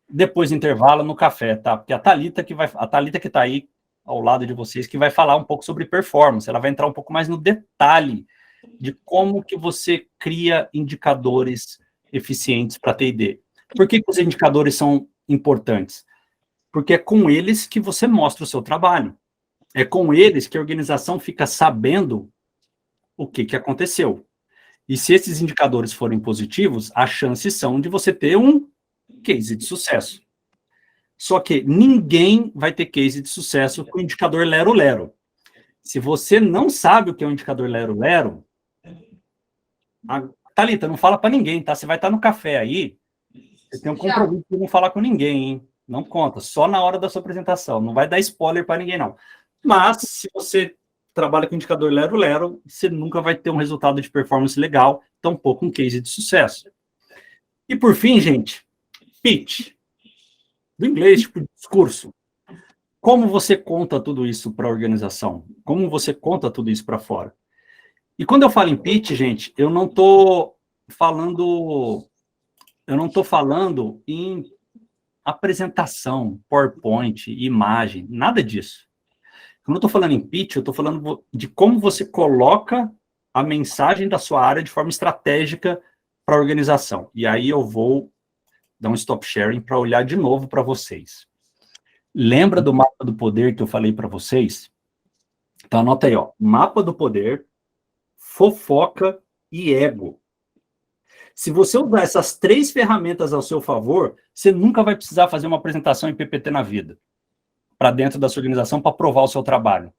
Depois do intervalo, no café, tá? Porque a Thalita que está aí ao lado de vocês, que vai falar um pouco sobre performance, ela vai entrar um pouco mais no detalhe de como que você cria indicadores eficientes para T&D. Por que os indicadores são importantes? Porque é com eles que você mostra o seu trabalho. É com eles que a organização fica sabendo o que aconteceu. E se esses indicadores forem positivos, as chances são de você ter um case de sucesso. Só que ninguém vai ter case de sucesso com o indicador lero-lero. Se você não sabe o que é um indicador lero-lero, Thalita, não fala para ninguém, tá? Você vai estar no café aí, Você tem um compromisso de não falar com ninguém, hein? Não conta, só na hora da sua apresentação. Não vai dar spoiler para ninguém, não. Mas, se você trabalha com indicador Lero-Lero, você nunca vai ter um resultado de performance legal, tampouco um case de sucesso. E, por fim, gente, pitch. Do inglês, tipo, discurso. Como você conta tudo isso para a organização? Como você conta tudo isso para fora? E quando eu falo em pitch, gente, eu não estou falando em apresentação, PowerPoint, imagem, nada disso. Quando eu estou falando em pitch, eu estou falando de como você coloca a mensagem da sua área de forma estratégica para a organização. E aí eu vou dar um stop sharing para olhar de novo para vocês. Lembra do mapa do poder que eu falei para vocês? Então anota aí, ó, mapa do poder, fofoca e ego. Se você usar essas 3 ferramentas ao seu favor, você nunca vai precisar fazer uma apresentação em PPT na vida, para dentro da sua organização, para provar o seu trabalho.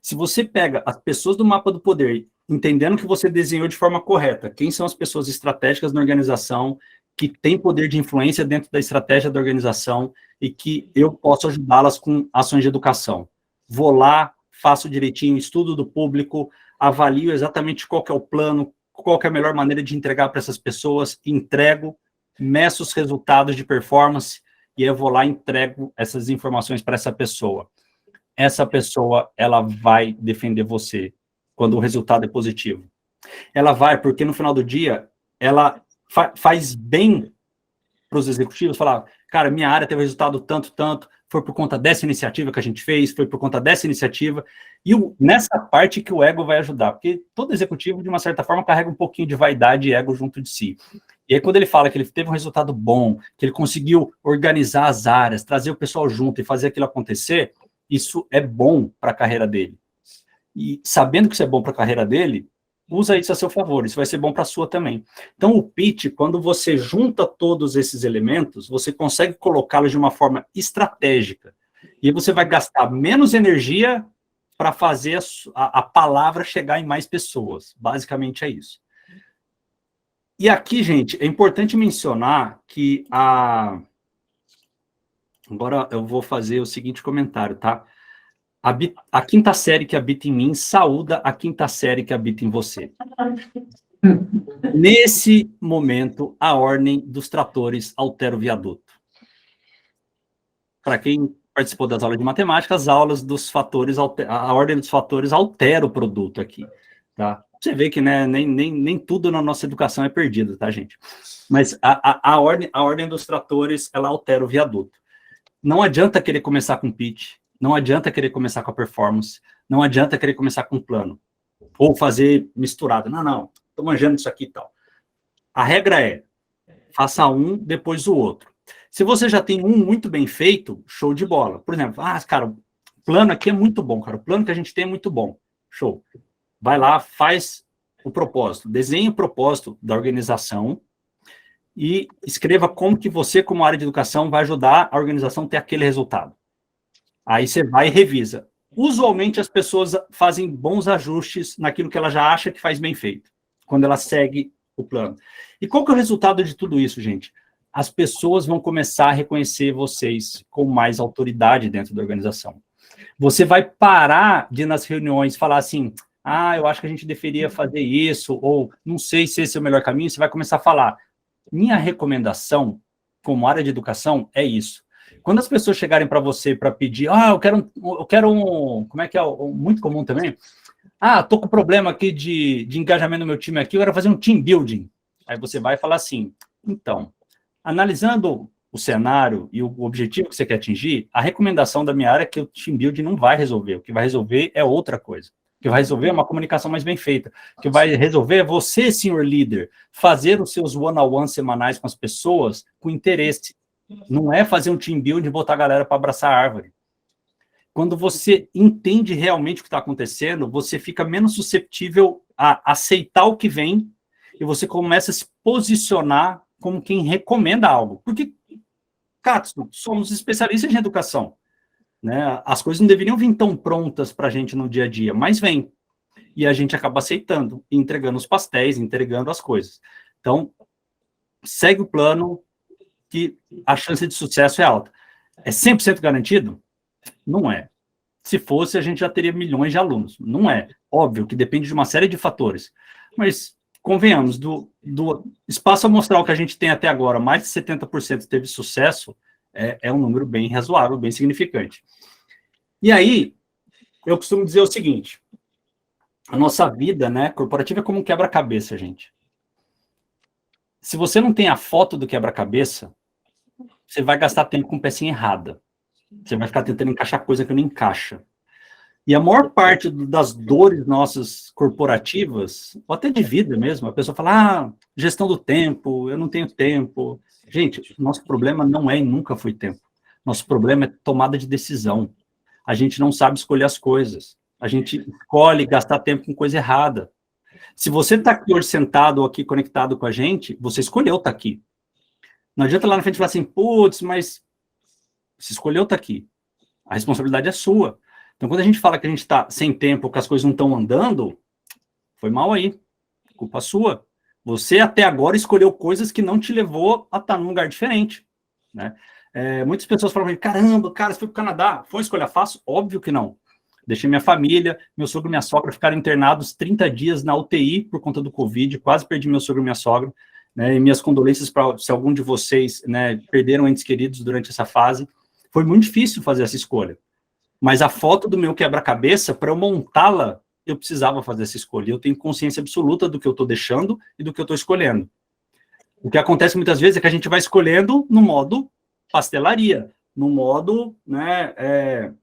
Se você pega as pessoas do mapa do poder, entendendo que você desenhou de forma correta, quem são as pessoas estratégicas na organização, que têm poder de influência dentro da estratégia da organização e que eu posso ajudá-las com ações de educação. Vou lá, faço direitinho, estudo do público, avalio exatamente qual que é o plano, qual que é a melhor maneira de entregar para essas pessoas, entrego, meço os resultados de performance e eu vou lá e entrego essas informações para essa pessoa. Essa pessoa, ela vai defender você quando o resultado é positivo. Ela vai, porque no final do dia, ela faz bem para os executivos falar, cara, minha área teve resultado tanto, foi por conta dessa iniciativa que a gente fez, foi por conta dessa iniciativa, e nessa parte que o ego vai ajudar, porque todo executivo, de uma certa forma, carrega um pouquinho de vaidade e ego junto de si. E aí, quando ele fala que ele teve um resultado bom, que ele conseguiu organizar as áreas, trazer o pessoal junto e fazer aquilo acontecer, isso é bom para a carreira dele. E sabendo que isso é bom para a carreira dele, usa isso a seu favor, isso vai ser bom para a sua também. Então, o pitch, quando você junta todos esses elementos, você consegue colocá-los de uma forma estratégica. E aí você vai gastar menos energia para fazer a palavra chegar em mais pessoas. Basicamente é isso. E aqui, gente, é importante mencionar que Agora eu vou fazer o seguinte comentário, tá? A quinta série que habita em mim saúda a quinta série que habita em você. Nesse momento, a ordem dos tratores altera o viaduto. Para quem participou das aulas de matemática, as aulas dos fatores, a ordem dos fatores altera o produto aqui, tá? Você vê que, né, nem tudo na nossa educação é perdido, tá, gente? Mas a ordem dos tratores, ela altera o viaduto. Não adianta querer começar com pitch, não adianta querer começar com a performance, não adianta querer começar com plano, ou fazer misturado. Não, estou manjando isso aqui e tal. A regra é, faça um, depois o outro. Se você já tem um muito bem feito, show de bola. Por exemplo, cara, o plano aqui é muito bom, cara, o plano que a gente tem é muito bom. Show. Vai lá, faz o propósito, desenhe o propósito da organização e escreva como que você, como área de educação, vai ajudar a organização a ter aquele resultado. Aí você vai e revisa. Usualmente as pessoas fazem bons ajustes naquilo que ela já acha que faz bem feito, quando ela segue o plano. E qual que é o resultado de tudo isso, gente? As pessoas vão começar a reconhecer vocês com mais autoridade dentro da organização. Você vai parar de, nas reuniões, falar assim, eu acho que a gente deveria fazer isso, ou não sei se esse é o melhor caminho, você vai começar a falar, minha recomendação, como área de educação, é isso. Quando as pessoas chegarem para você para pedir, eu quero um, como é que é, muito comum também, tô com problema aqui de engajamento no meu time aqui, eu quero fazer um team building. Aí você vai falar assim, então, analisando o cenário e o objetivo que você quer atingir, a recomendação da minha área é que o team building não vai resolver, o que vai resolver é outra coisa. O que vai resolver é uma comunicação mais bem feita. O que vai resolver é você, senhor líder, fazer os seus one-on-one semanais com as pessoas com interesse. Não é fazer um team building e botar a galera para abraçar a árvore. Quando você entende realmente o que está acontecendo, você fica menos susceptível a aceitar o que vem e você começa a se posicionar como quem recomenda algo. Porque, Katsu, somos especialistas em educação. Né? As coisas não deveriam vir tão prontas para a gente no dia a dia, mas vem. E a gente acaba aceitando, entregando os pastéis, entregando as coisas. Então, segue o plano, que a chance de sucesso é alta. É 100% garantido? Não é. Se fosse, a gente já teria milhões de alunos. Não é. Óbvio que depende de uma série de fatores. Mas, convenhamos, do espaço amostral que a gente tem até agora, mais de 70% teve sucesso, é um número bem razoável, bem significante. E aí, eu costumo dizer o seguinte, a nossa vida, né, corporativa é como um quebra-cabeça, gente. Se você não tem a foto do quebra-cabeça, você vai gastar tempo com pecinha errada. Você vai ficar tentando encaixar coisa que não encaixa. E a maior parte das dores nossas corporativas, ou até de vida mesmo, a pessoa fala, gestão do tempo, eu não tenho tempo. Gente, nosso problema não é e nunca foi tempo. Nosso problema é tomada de decisão. A gente não sabe escolher as coisas. A gente escolhe gastar tempo com coisa errada. Se você está aqui hoje sentado ou aqui conectado com a gente, você escolheu estar aqui. Não adianta lá na frente falar assim, putz, mas você escolheu estar aqui. A responsabilidade é sua. Então, quando a gente fala que a gente está sem tempo, que as coisas não estão andando, foi mal aí. Culpa sua. Você, até agora, escolheu coisas que não te levou a estar num lugar diferente. Né? Muitas pessoas falam, caramba, cara, você foi para o Canadá. Foi uma escolha fácil? Óbvio que não. Deixei minha família, meu sogro e minha sogra ficaram internados 30 dias na UTI por conta do Covid. Quase perdi meu sogro e minha sogra. Né? E minhas condolências para se algum de vocês, né, perderam entes queridos durante essa fase. Foi muito difícil fazer essa escolha. Mas a foto do meu quebra-cabeça, para eu montá-la, eu precisava fazer essa escolha. Eu tenho consciência absoluta do que eu estou deixando e do que eu estou escolhendo. O que acontece muitas vezes é que a gente vai escolhendo no modo pastelaria, no modo, né,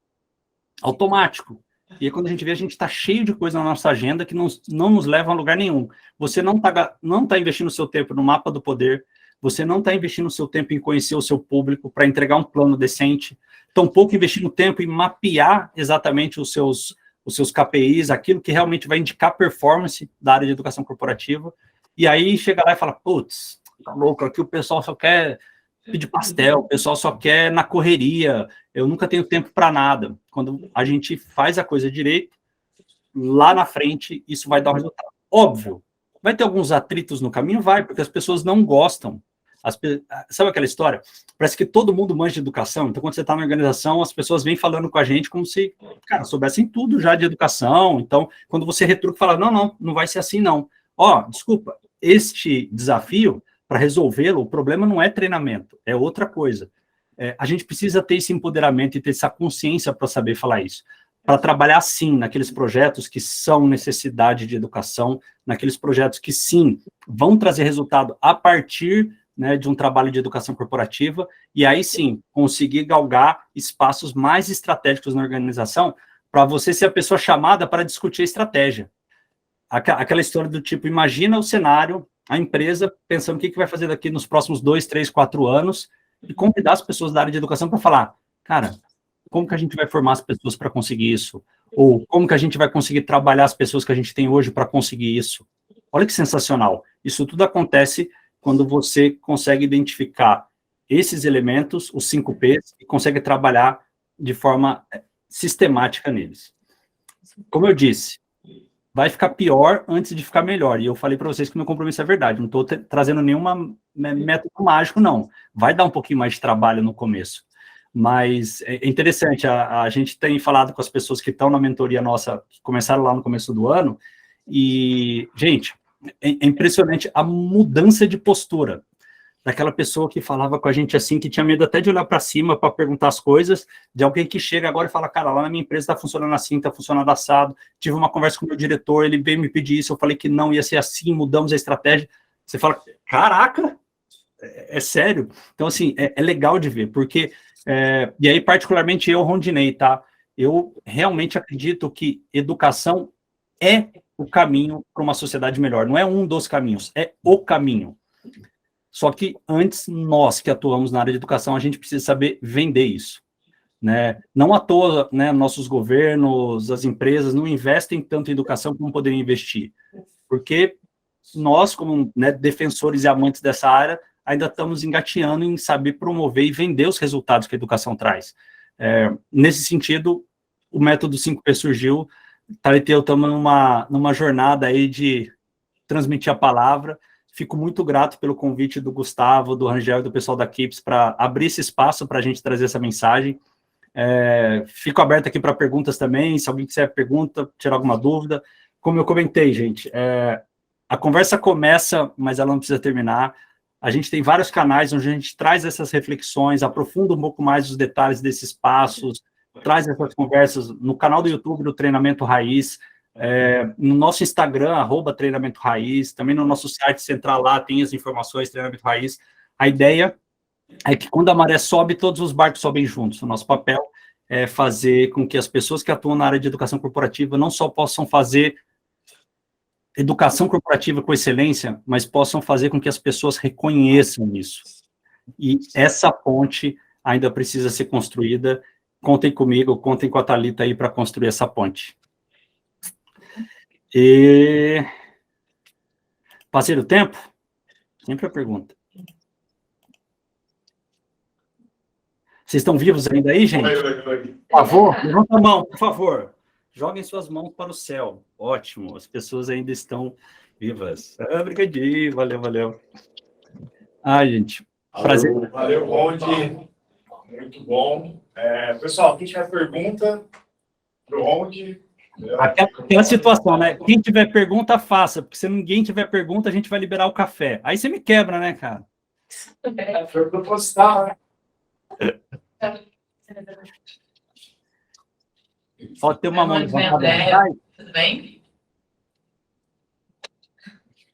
automático. E aí, quando a gente vê, a gente está cheio de coisa na nossa agenda que não nos leva a lugar nenhum. Você não tá investindo o seu tempo no mapa do poder, você não está investindo o seu tempo em conhecer o seu público para entregar um plano decente, tampouco investindo tempo em mapear exatamente os seus KPIs, aquilo que realmente vai indicar performance da área de educação corporativa. E aí chega lá e fala, putz, tá louco, aqui o pessoal só quer pedir pastel, o pessoal só quer na correria, eu nunca tenho tempo para nada. Quando a gente faz a coisa direito, lá na frente, isso vai dar um resultado. Óbvio, vai ter alguns atritos no caminho? Vai, porque as pessoas não gostam. Sabe aquela história? Parece que todo mundo manja de educação, então quando você está na organização, as pessoas vêm falando com a gente como se, cara, soubessem tudo já de educação. Então, quando você retruca, fala, não vai ser assim, não. Desculpa, este desafio, para resolvê-lo, o problema não é treinamento, é outra coisa. A gente precisa ter esse empoderamento e ter essa consciência para saber falar isso. Para trabalhar, sim, naqueles projetos que são necessidade de educação, naqueles projetos que, sim, vão trazer resultado a partir, né, de um trabalho de educação corporativa, e aí, sim, conseguir galgar espaços mais estratégicos na organização para você ser a pessoa chamada para discutir a estratégia. Aquela história do tipo, imagina o cenário, a empresa pensando o que vai fazer daqui nos próximos 2, 3, 4 anos, e convidar as pessoas da área de educação para falar, cara, como que a gente vai formar as pessoas para conseguir isso? Ou como que a gente vai conseguir trabalhar as pessoas que a gente tem hoje para conseguir isso? Olha que sensacional. Isso tudo acontece quando você consegue identificar esses elementos, os 5 P's, e consegue trabalhar de forma sistemática neles. Como eu disse, vai ficar pior antes de ficar melhor. E eu falei para vocês que meu compromisso é verdade. Não estou trazendo nenhum método mágico, não. Vai dar um pouquinho mais de trabalho no começo. Mas é interessante, a gente tem falado com as pessoas que estão na mentoria nossa, que começaram lá no começo do ano, e, gente, é impressionante a mudança de postura daquela pessoa que falava com a gente assim, que tinha medo até de olhar para cima para perguntar as coisas, de alguém que chega agora e fala, cara, lá na minha empresa está funcionando assim, está funcionando assado, tive uma conversa com o meu diretor, ele veio me pedir isso, eu falei que não ia ser assim, mudamos a estratégia. Você fala, caraca, é sério? Então, assim, é legal de ver, porque, e aí, particularmente eu, Rondinei, tá? Eu realmente acredito que educação é o caminho para uma sociedade melhor, não é um dos caminhos, é o caminho. Só que antes, nós que atuamos na área de educação, a gente precisa saber vender isso. Né? Não à toa, né, nossos governos, as empresas não investem tanto em educação como poderiam investir, porque nós, como, né, defensores e amantes dessa área, ainda estamos engateando em saber promover e vender os resultados que a educação traz. Nesse sentido, o método 5P surgiu, Thalita e eu estamos numa jornada aí de transmitir a palavra, Fico muito grato pelo convite do Gustavo, do Rangel e do pessoal da Keeps para abrir esse espaço para a gente trazer essa mensagem. Fico aberto aqui para perguntas também, se alguém quiser pergunta, tirar alguma dúvida. Como eu comentei, gente, a conversa começa, mas ela não precisa terminar. A gente tem vários canais onde a gente traz essas reflexões, aprofunda um pouco mais os detalhes desses passos, traz essas conversas no canal do YouTube do Treinamento Raiz, no nosso Instagram, @Treinamento Raiz, também no nosso site central lá tem as informações, Treinamento Raiz. A ideia é que quando a maré sobe, todos os barcos sobem juntos. O nosso papel é fazer com que as pessoas que atuam na área de educação corporativa não só possam fazer educação corporativa com excelência, mas possam fazer com que as pessoas reconheçam isso. E essa ponte ainda precisa ser construída. Contem comigo, contem com a Thalita aí para construir essa ponte. E... Passei do tempo? Sempre a pergunta. Vocês estão vivos ainda aí, gente? Oi. Por favor, levanta a mão, por favor. Joguem suas mãos para o céu. Ótimo, as pessoas ainda estão vivas. Obrigadinho, valeu. Gente, prazer. Valeu, Ronde. Muito bom. Pessoal, quem tiver pergunta para o Ronde... Aquela situação, né? Quem tiver pergunta, faça, porque se ninguém tiver pergunta, a gente vai liberar o café. Aí você me quebra, né, cara? Foi proposital, né? Ó, tem uma mão levantada. Tudo bem?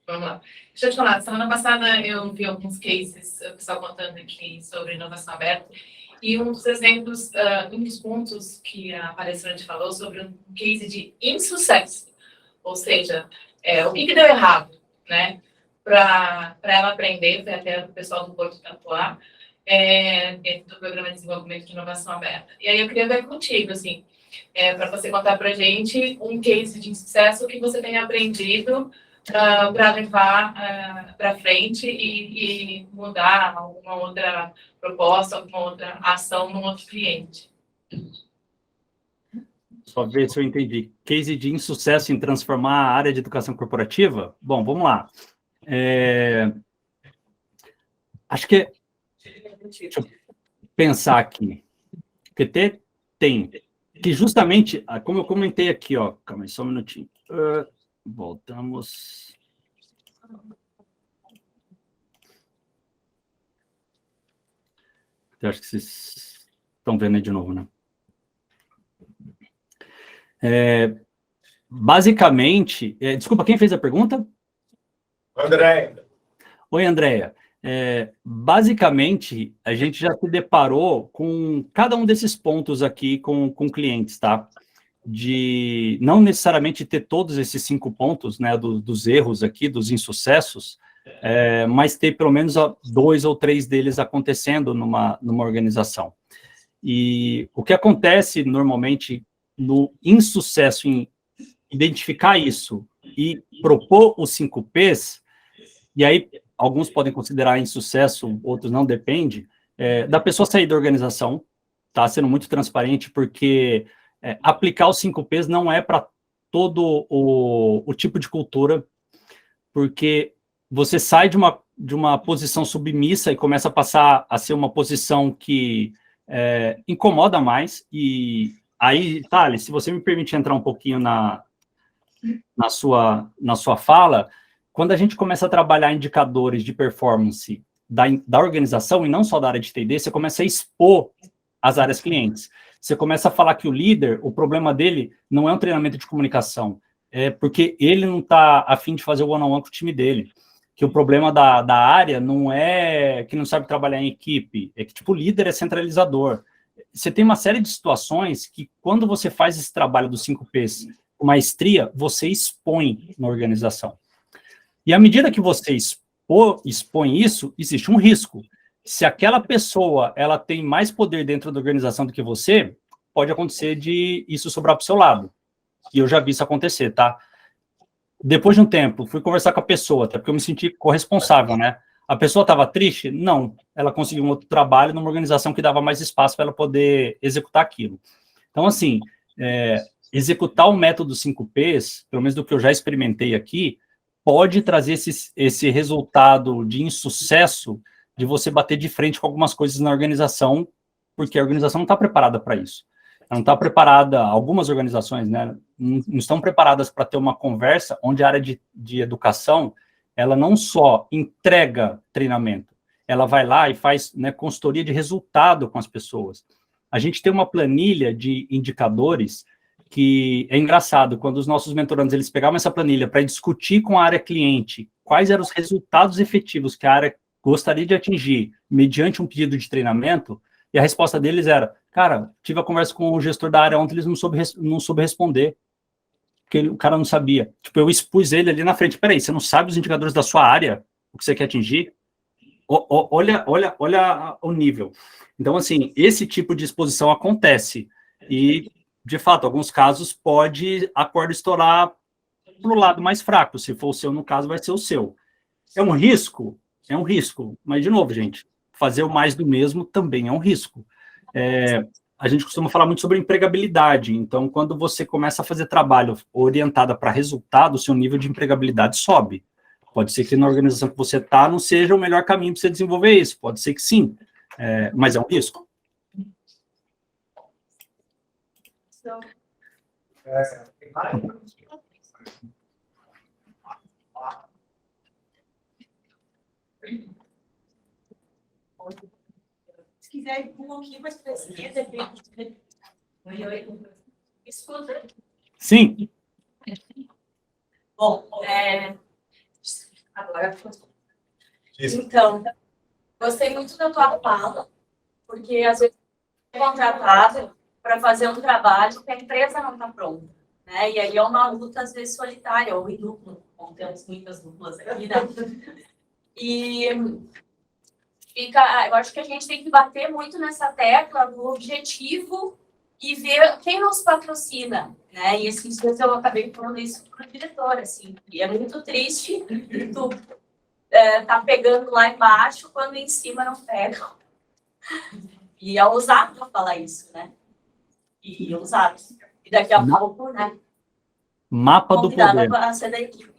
Vamos lá. Deixa eu te falar, semana passada eu vi alguns cases, o pessoal contando aqui sobre inovação aberta, e um dos exemplos, um dos pontos que a palestrante falou sobre um case de insucesso, ou seja, o que deu errado, né? Para ela aprender, foi até o pessoal do Porto atuar, dentro do Programa de Desenvolvimento de Inovação Aberta. E aí eu queria ver contigo, assim, para você contar para a gente um case de sucesso que você tenha aprendido para levar para frente e mudar alguma outra proposta, alguma outra ação num outro cliente. Só ver se eu entendi. Case de insucesso em transformar a área de educação corporativa? Bom, vamos lá. Acho que... Deixa eu pensar aqui. PT tem... Que justamente, como eu comentei aqui, ó, calma aí, só um minutinho. Voltamos. Eu acho que vocês estão vendo aí de novo, né? Basicamente, desculpa, quem fez a pergunta? André. Oi, Andréia. Basicamente, a gente já se deparou com cada um desses pontos aqui com clientes, tá? De não necessariamente ter todos esses 5 pontos, né, dos erros aqui, dos insucessos, mas ter pelo menos 2 ou 3 deles acontecendo numa organização. E o que acontece normalmente no insucesso em identificar isso e propor os 5 Ps, e aí alguns podem considerar insucesso, outros não, depende, da pessoa sair da organização, tá sendo muito transparente, porque aplicar os 5 Ps não é para todo o tipo de cultura, porque você sai de uma posição submissa e começa a passar a ser uma posição que incomoda mais, e aí, Thales, se você me permite entrar um pouquinho na sua fala, quando a gente começa a trabalhar indicadores de performance da organização, e não só da área de T&D, você começa a expor as áreas clientes. Você começa a falar que o líder, o problema dele não é um treinamento de comunicação, é porque ele não está a fim de fazer o one-on-one com o time dele. Que o problema da área não é que não sabe trabalhar em equipe, é que, tipo, o líder é centralizador. Você tem uma série de situações que, quando você faz esse trabalho dos 5 Ps com maestria, você expõe na organização. E à medida que você expõe isso, existe um risco. Se aquela pessoa ela tem mais poder dentro da organização do que você, pode acontecer de isso sobrar para o seu lado. E eu já vi isso acontecer, tá? Depois de um tempo, fui conversar com a pessoa, até porque eu me senti corresponsável, né? A pessoa estava triste? Não. Ela conseguiu um outro trabalho numa organização que dava mais espaço para ela poder executar aquilo. Então, assim, executar o método 5 Ps, pelo menos do que eu já experimentei aqui, pode trazer esse resultado de insucesso de você bater de frente com algumas coisas na organização, porque a organização não está preparada para isso. Ela não está preparada, algumas organizações, né, não estão preparadas para ter uma conversa onde a área de educação, ela não só entrega treinamento, ela vai lá e faz, né, consultoria de resultado com as pessoas. A gente tem uma planilha de indicadores que é engraçado, quando os nossos mentorandos eles pegavam essa planilha para discutir com a área cliente quais eram os resultados efetivos que a área gostaria de atingir mediante um pedido de treinamento, e a resposta deles era, cara, tive a conversa com o gestor da área ontem, eles não soube responder, porque o cara não sabia. Tipo, eu expus ele ali na frente, peraí, você não sabe os indicadores da sua área, o que você quer atingir? Olha o nível. Então, assim, esse tipo de exposição acontece, e, de fato, em alguns casos, pode a corda estourar para o lado mais fraco, se for o seu, no caso, vai ser o seu. É um risco? É um risco, mas, de novo, gente, fazer o mais do mesmo também é um risco. A gente costuma falar muito sobre empregabilidade, então, quando você começa a fazer trabalho orientado para resultado, o seu nível de empregabilidade sobe. Pode ser que na organização que você está não seja o melhor caminho para você desenvolver isso, pode ser que sim, mas é um risco. Se quiser ir um pouquinho mais para a esquerda, oi. Escuta. Sim. Bom, agora. Então, gostei muito da tua fala, porque às vezes é contratado para fazer um trabalho que a empresa não está pronta, né? E aí é uma luta, às vezes, solitária, ou em duplo, como temos muitas duplas aqui, né? E eu acho que a gente tem que bater muito nessa tecla do objetivo e ver quem nos patrocina, né? E esses dias eu acabei falando isso para o diretor, assim, e é muito triste tu tá pegando lá embaixo quando em cima não pega. E é ousado falar isso, né? E ousado. E daqui a pouco, né? Mapa do poder. A ser da equipe.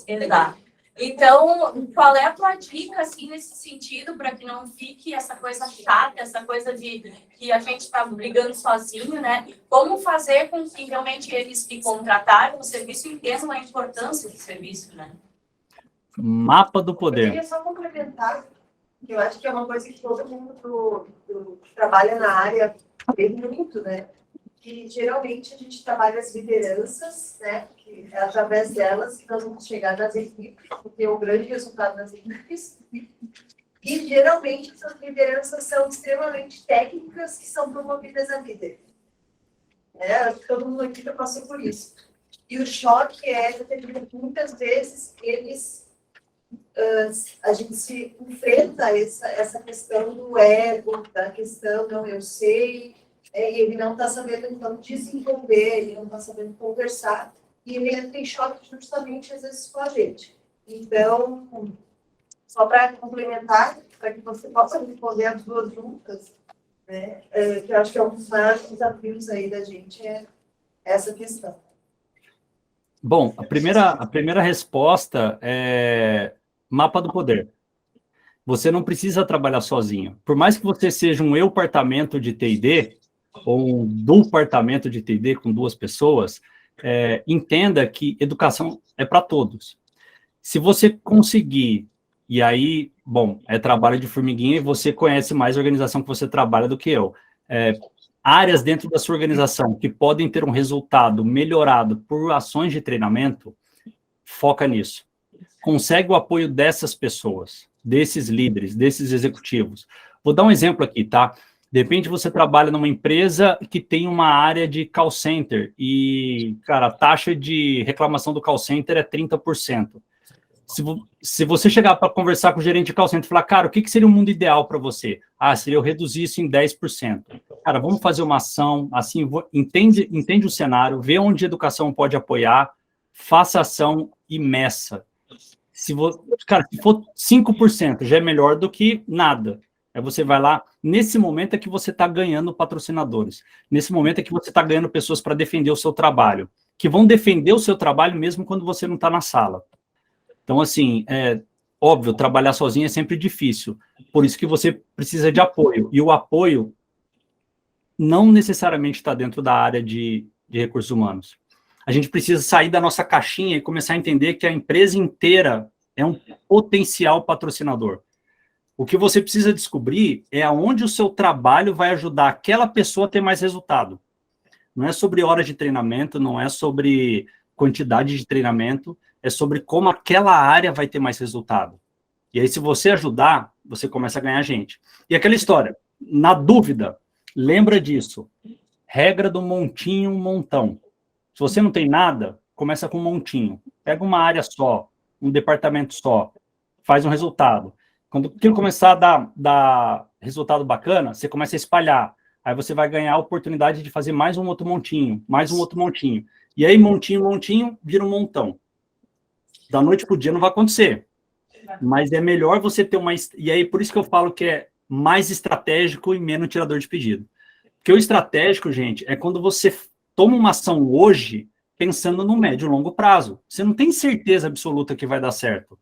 Exato. Então, qual é a tua dica, assim, nesse sentido, para que não fique essa coisa chata, essa coisa de que a gente está brigando sozinho, né? Como fazer com que realmente eles que contrataram o serviço entendam a importância do serviço, né? Mapa do poder. Eu queria só complementar, que eu acho que é uma coisa que todo mundo que trabalha na área vê muito, né? Que geralmente a gente trabalha as lideranças, né? Que é através delas que nós vamos chegar nas equipes, porque é o grande resultado das equipes. E geralmente essas lideranças são extremamente técnicas que são promovidas a líder. Acho que todo mundo aqui já passou por isso. E o choque é que muitas vezes a gente se enfrenta a essa questão do ego, da questão, não, eu sei, e ele não está sabendo, então, desenvolver, ele não está sabendo conversar, e ele entra em choque justamente, às vezes, com a gente. Então, só para complementar, para que você possa responder as duas juntas, né, que eu acho que é um dos maiores desafios aí da gente, é essa questão. Bom, a primeira resposta é mapa do poder. Você não precisa trabalhar sozinho. Por mais que você seja um departamento de T&D, ou um departamento de T&D com 2 pessoas, entenda que educação é para todos. Se você conseguir, e aí, bom, é trabalho de formiguinha, e você conhece mais a organização que você trabalha do que eu. Áreas dentro da sua organização que podem ter um resultado melhorado por ações de treinamento, foca nisso. Consegue o apoio dessas pessoas, desses líderes, desses executivos. Vou dar um exemplo aqui, tá? De repente você trabalha numa empresa que tem uma área de call center e, cara, a taxa de reclamação do call center é 30%. Se você chegar para conversar com o gerente de call center e falar, cara, o que seria o mundo ideal para você? Seria eu reduzir isso em 10%. Cara, vamos fazer uma ação, assim, entende o cenário, vê onde a educação pode apoiar, faça ação e meça. Se for 5%, já é melhor do que nada. Aí você vai lá, nesse momento é que você está ganhando patrocinadores. Nesse momento é que você está ganhando pessoas para defender o seu trabalho. que vão defender o seu trabalho mesmo quando você não está na sala. Então, assim, óbvio, trabalhar sozinho é sempre difícil, por isso que você precisa de apoio, e o apoio não necessariamente está dentro da área de recursos humanos. A gente precisa sair da nossa caixinha e começar a entender que a empresa inteira é um potencial patrocinador. O que você precisa descobrir é aonde o seu trabalho vai ajudar aquela pessoa a ter mais resultado. Não é sobre horas de treinamento, não é sobre quantidade de treinamento, é sobre como aquela área vai ter mais resultado. E aí, se você ajudar, você começa a ganhar gente. E aquela história, na dúvida, lembra disso. Regra do montinho, montão. Se você não tem nada, começa com um montinho. Pega uma área só, um departamento só, faz um resultado. Quando aquilo começar a dar resultado bacana, você começa a espalhar. Aí você vai ganhar a oportunidade de fazer mais um outro montinho, mais um outro montinho. E aí, montinho, montinho, vira um montão. Da noite para o dia não vai acontecer. Mas é melhor você ter uma... E aí, por isso que eu falo que é mais estratégico e menos tirador de pedido. Porque o estratégico, gente, é quando você toma uma ação hoje pensando no médio e longo prazo. Você não tem certeza absoluta que vai dar certo.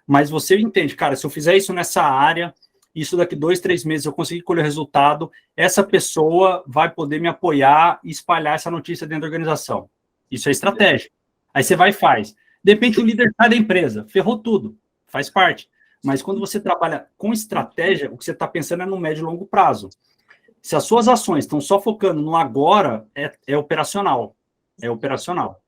Mas você entende, cara, se eu fizer isso nessa área, isso daqui 2, 3 meses eu conseguir colher resultado, essa pessoa vai poder me apoiar e espalhar essa notícia dentro da organização. Isso é estratégia. Aí você vai e faz. De repente o líder sai da empresa, ferrou tudo, faz parte. Mas quando você trabalha com estratégia, o que você está pensando é no médio e longo prazo. Se as suas ações estão só focando no agora, é operacional. É operacional.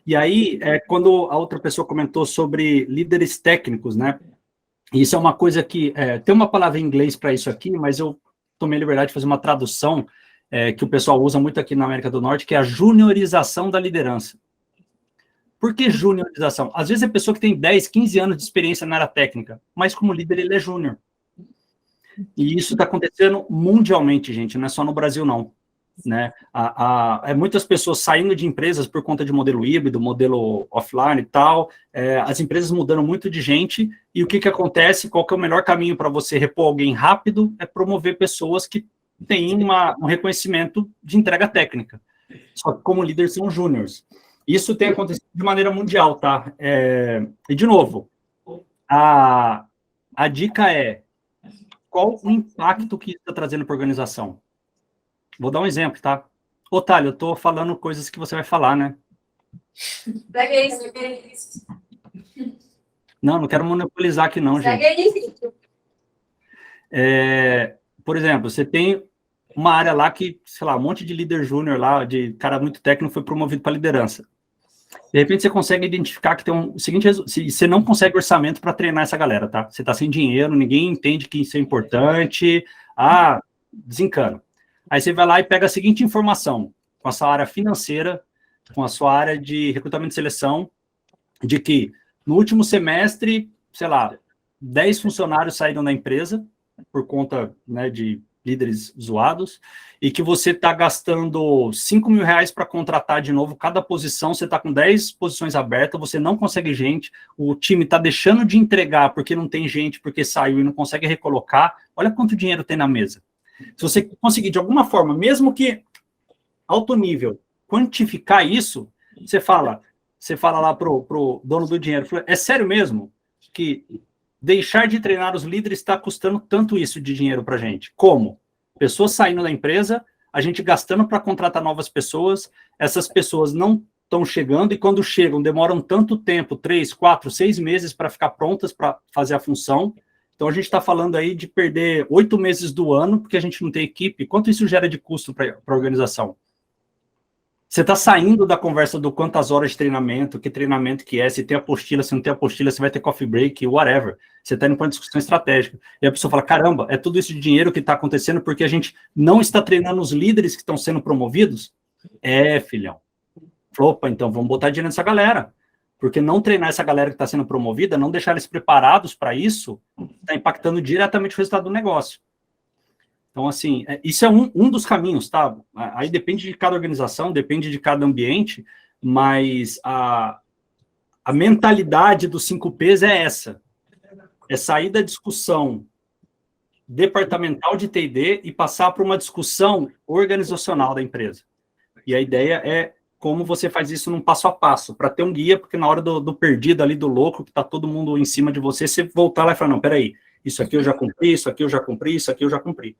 E aí, quando a outra pessoa comentou sobre líderes técnicos, né? Isso é uma coisa que... tem uma palavra em inglês para isso aqui, mas eu tomei a liberdade de fazer uma tradução que o pessoal usa muito aqui na América do Norte, que é a juniorização da liderança. Por que juniorização? Às vezes é pessoa que tem 10, 15 anos de experiência na área técnica, mas como líder ele é júnior. E isso está acontecendo mundialmente, gente, não é só no Brasil, não. Né? Muitas pessoas saindo de empresas por conta de modelo híbrido, modelo offline e tal, as empresas mudando muito de gente, e o que acontece? Qual que é o melhor caminho para você repor alguém rápido? É promover pessoas que têm um reconhecimento de entrega técnica. Só que como líderes são júniores. Isso tem acontecido de maneira mundial, tá? E, de novo, a dica é qual o impacto que isso está trazendo para a organização? Vou dar um exemplo, tá? Ô, Thalio, eu tô falando coisas que você vai falar, né? Pega isso. Não quero monopolizar aqui não, gente. Pega isso. Por exemplo, você tem uma área lá que, sei lá, um monte de líder júnior lá, de cara muito técnico, foi promovido para liderança. De repente, você consegue identificar que tem o seguinte resultado. Você não consegue orçamento para treinar essa galera, tá? Você tá sem dinheiro, ninguém entende que isso é importante. Desencana. Aí você vai lá e pega a seguinte informação, com a sua área financeira, com a sua área de recrutamento e seleção, de que no último semestre, sei lá, 10 funcionários saíram da empresa por conta, né, de líderes zoados, e que você está gastando R$5.000 para contratar de novo cada posição, você está com 10 posições abertas, você não consegue gente, o time está deixando de entregar porque não tem gente, porque saiu e não consegue recolocar, olha quanto dinheiro tem na mesa. Se você conseguir, de alguma forma, mesmo que alto nível, quantificar isso, você fala lá pro dono do dinheiro, é sério mesmo que deixar de treinar os líderes está custando tanto isso de dinheiro para a gente? Como? Pessoas saindo da empresa, a gente gastando para contratar novas pessoas, essas pessoas não estão chegando, e quando chegam, demoram tanto tempo, 3, 4, 6 meses para ficar prontas para fazer a função. Então, a gente está falando aí de perder 8 meses do ano, porque a gente não tem equipe. Quanto isso gera de custo para a organização? Você está saindo da conversa do quantas horas de treinamento que é, se tem apostila, se não tem apostila, se vai ter coffee break, whatever. Você está indo para uma discussão estratégica. E a pessoa fala, caramba, é tudo isso de dinheiro que está acontecendo porque a gente não está treinando os líderes que estão sendo promovidos? Filhão. Opa, então vamos botar dinheiro nessa galera. Porque não treinar essa galera que está sendo promovida, não deixar eles preparados para isso, está impactando diretamente o resultado do negócio. Então, assim, isso é um dos caminhos, tá? Aí depende de cada organização, depende de cada ambiente, mas a mentalidade dos 5 Ps é essa. É sair da discussão departamental de T&D e passar para uma discussão organizacional da empresa. E a ideia é como você faz isso num passo a passo, para ter um guia, porque na hora do perdido ali, do louco, que tá todo mundo em cima de você, você voltar lá e falar, não, peraí, isso aqui eu já cumpri, isso aqui eu já cumpri, isso aqui eu já cumpri.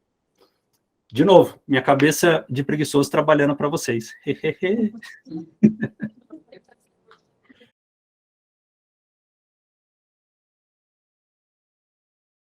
De novo, minha cabeça de preguiçoso trabalhando para vocês.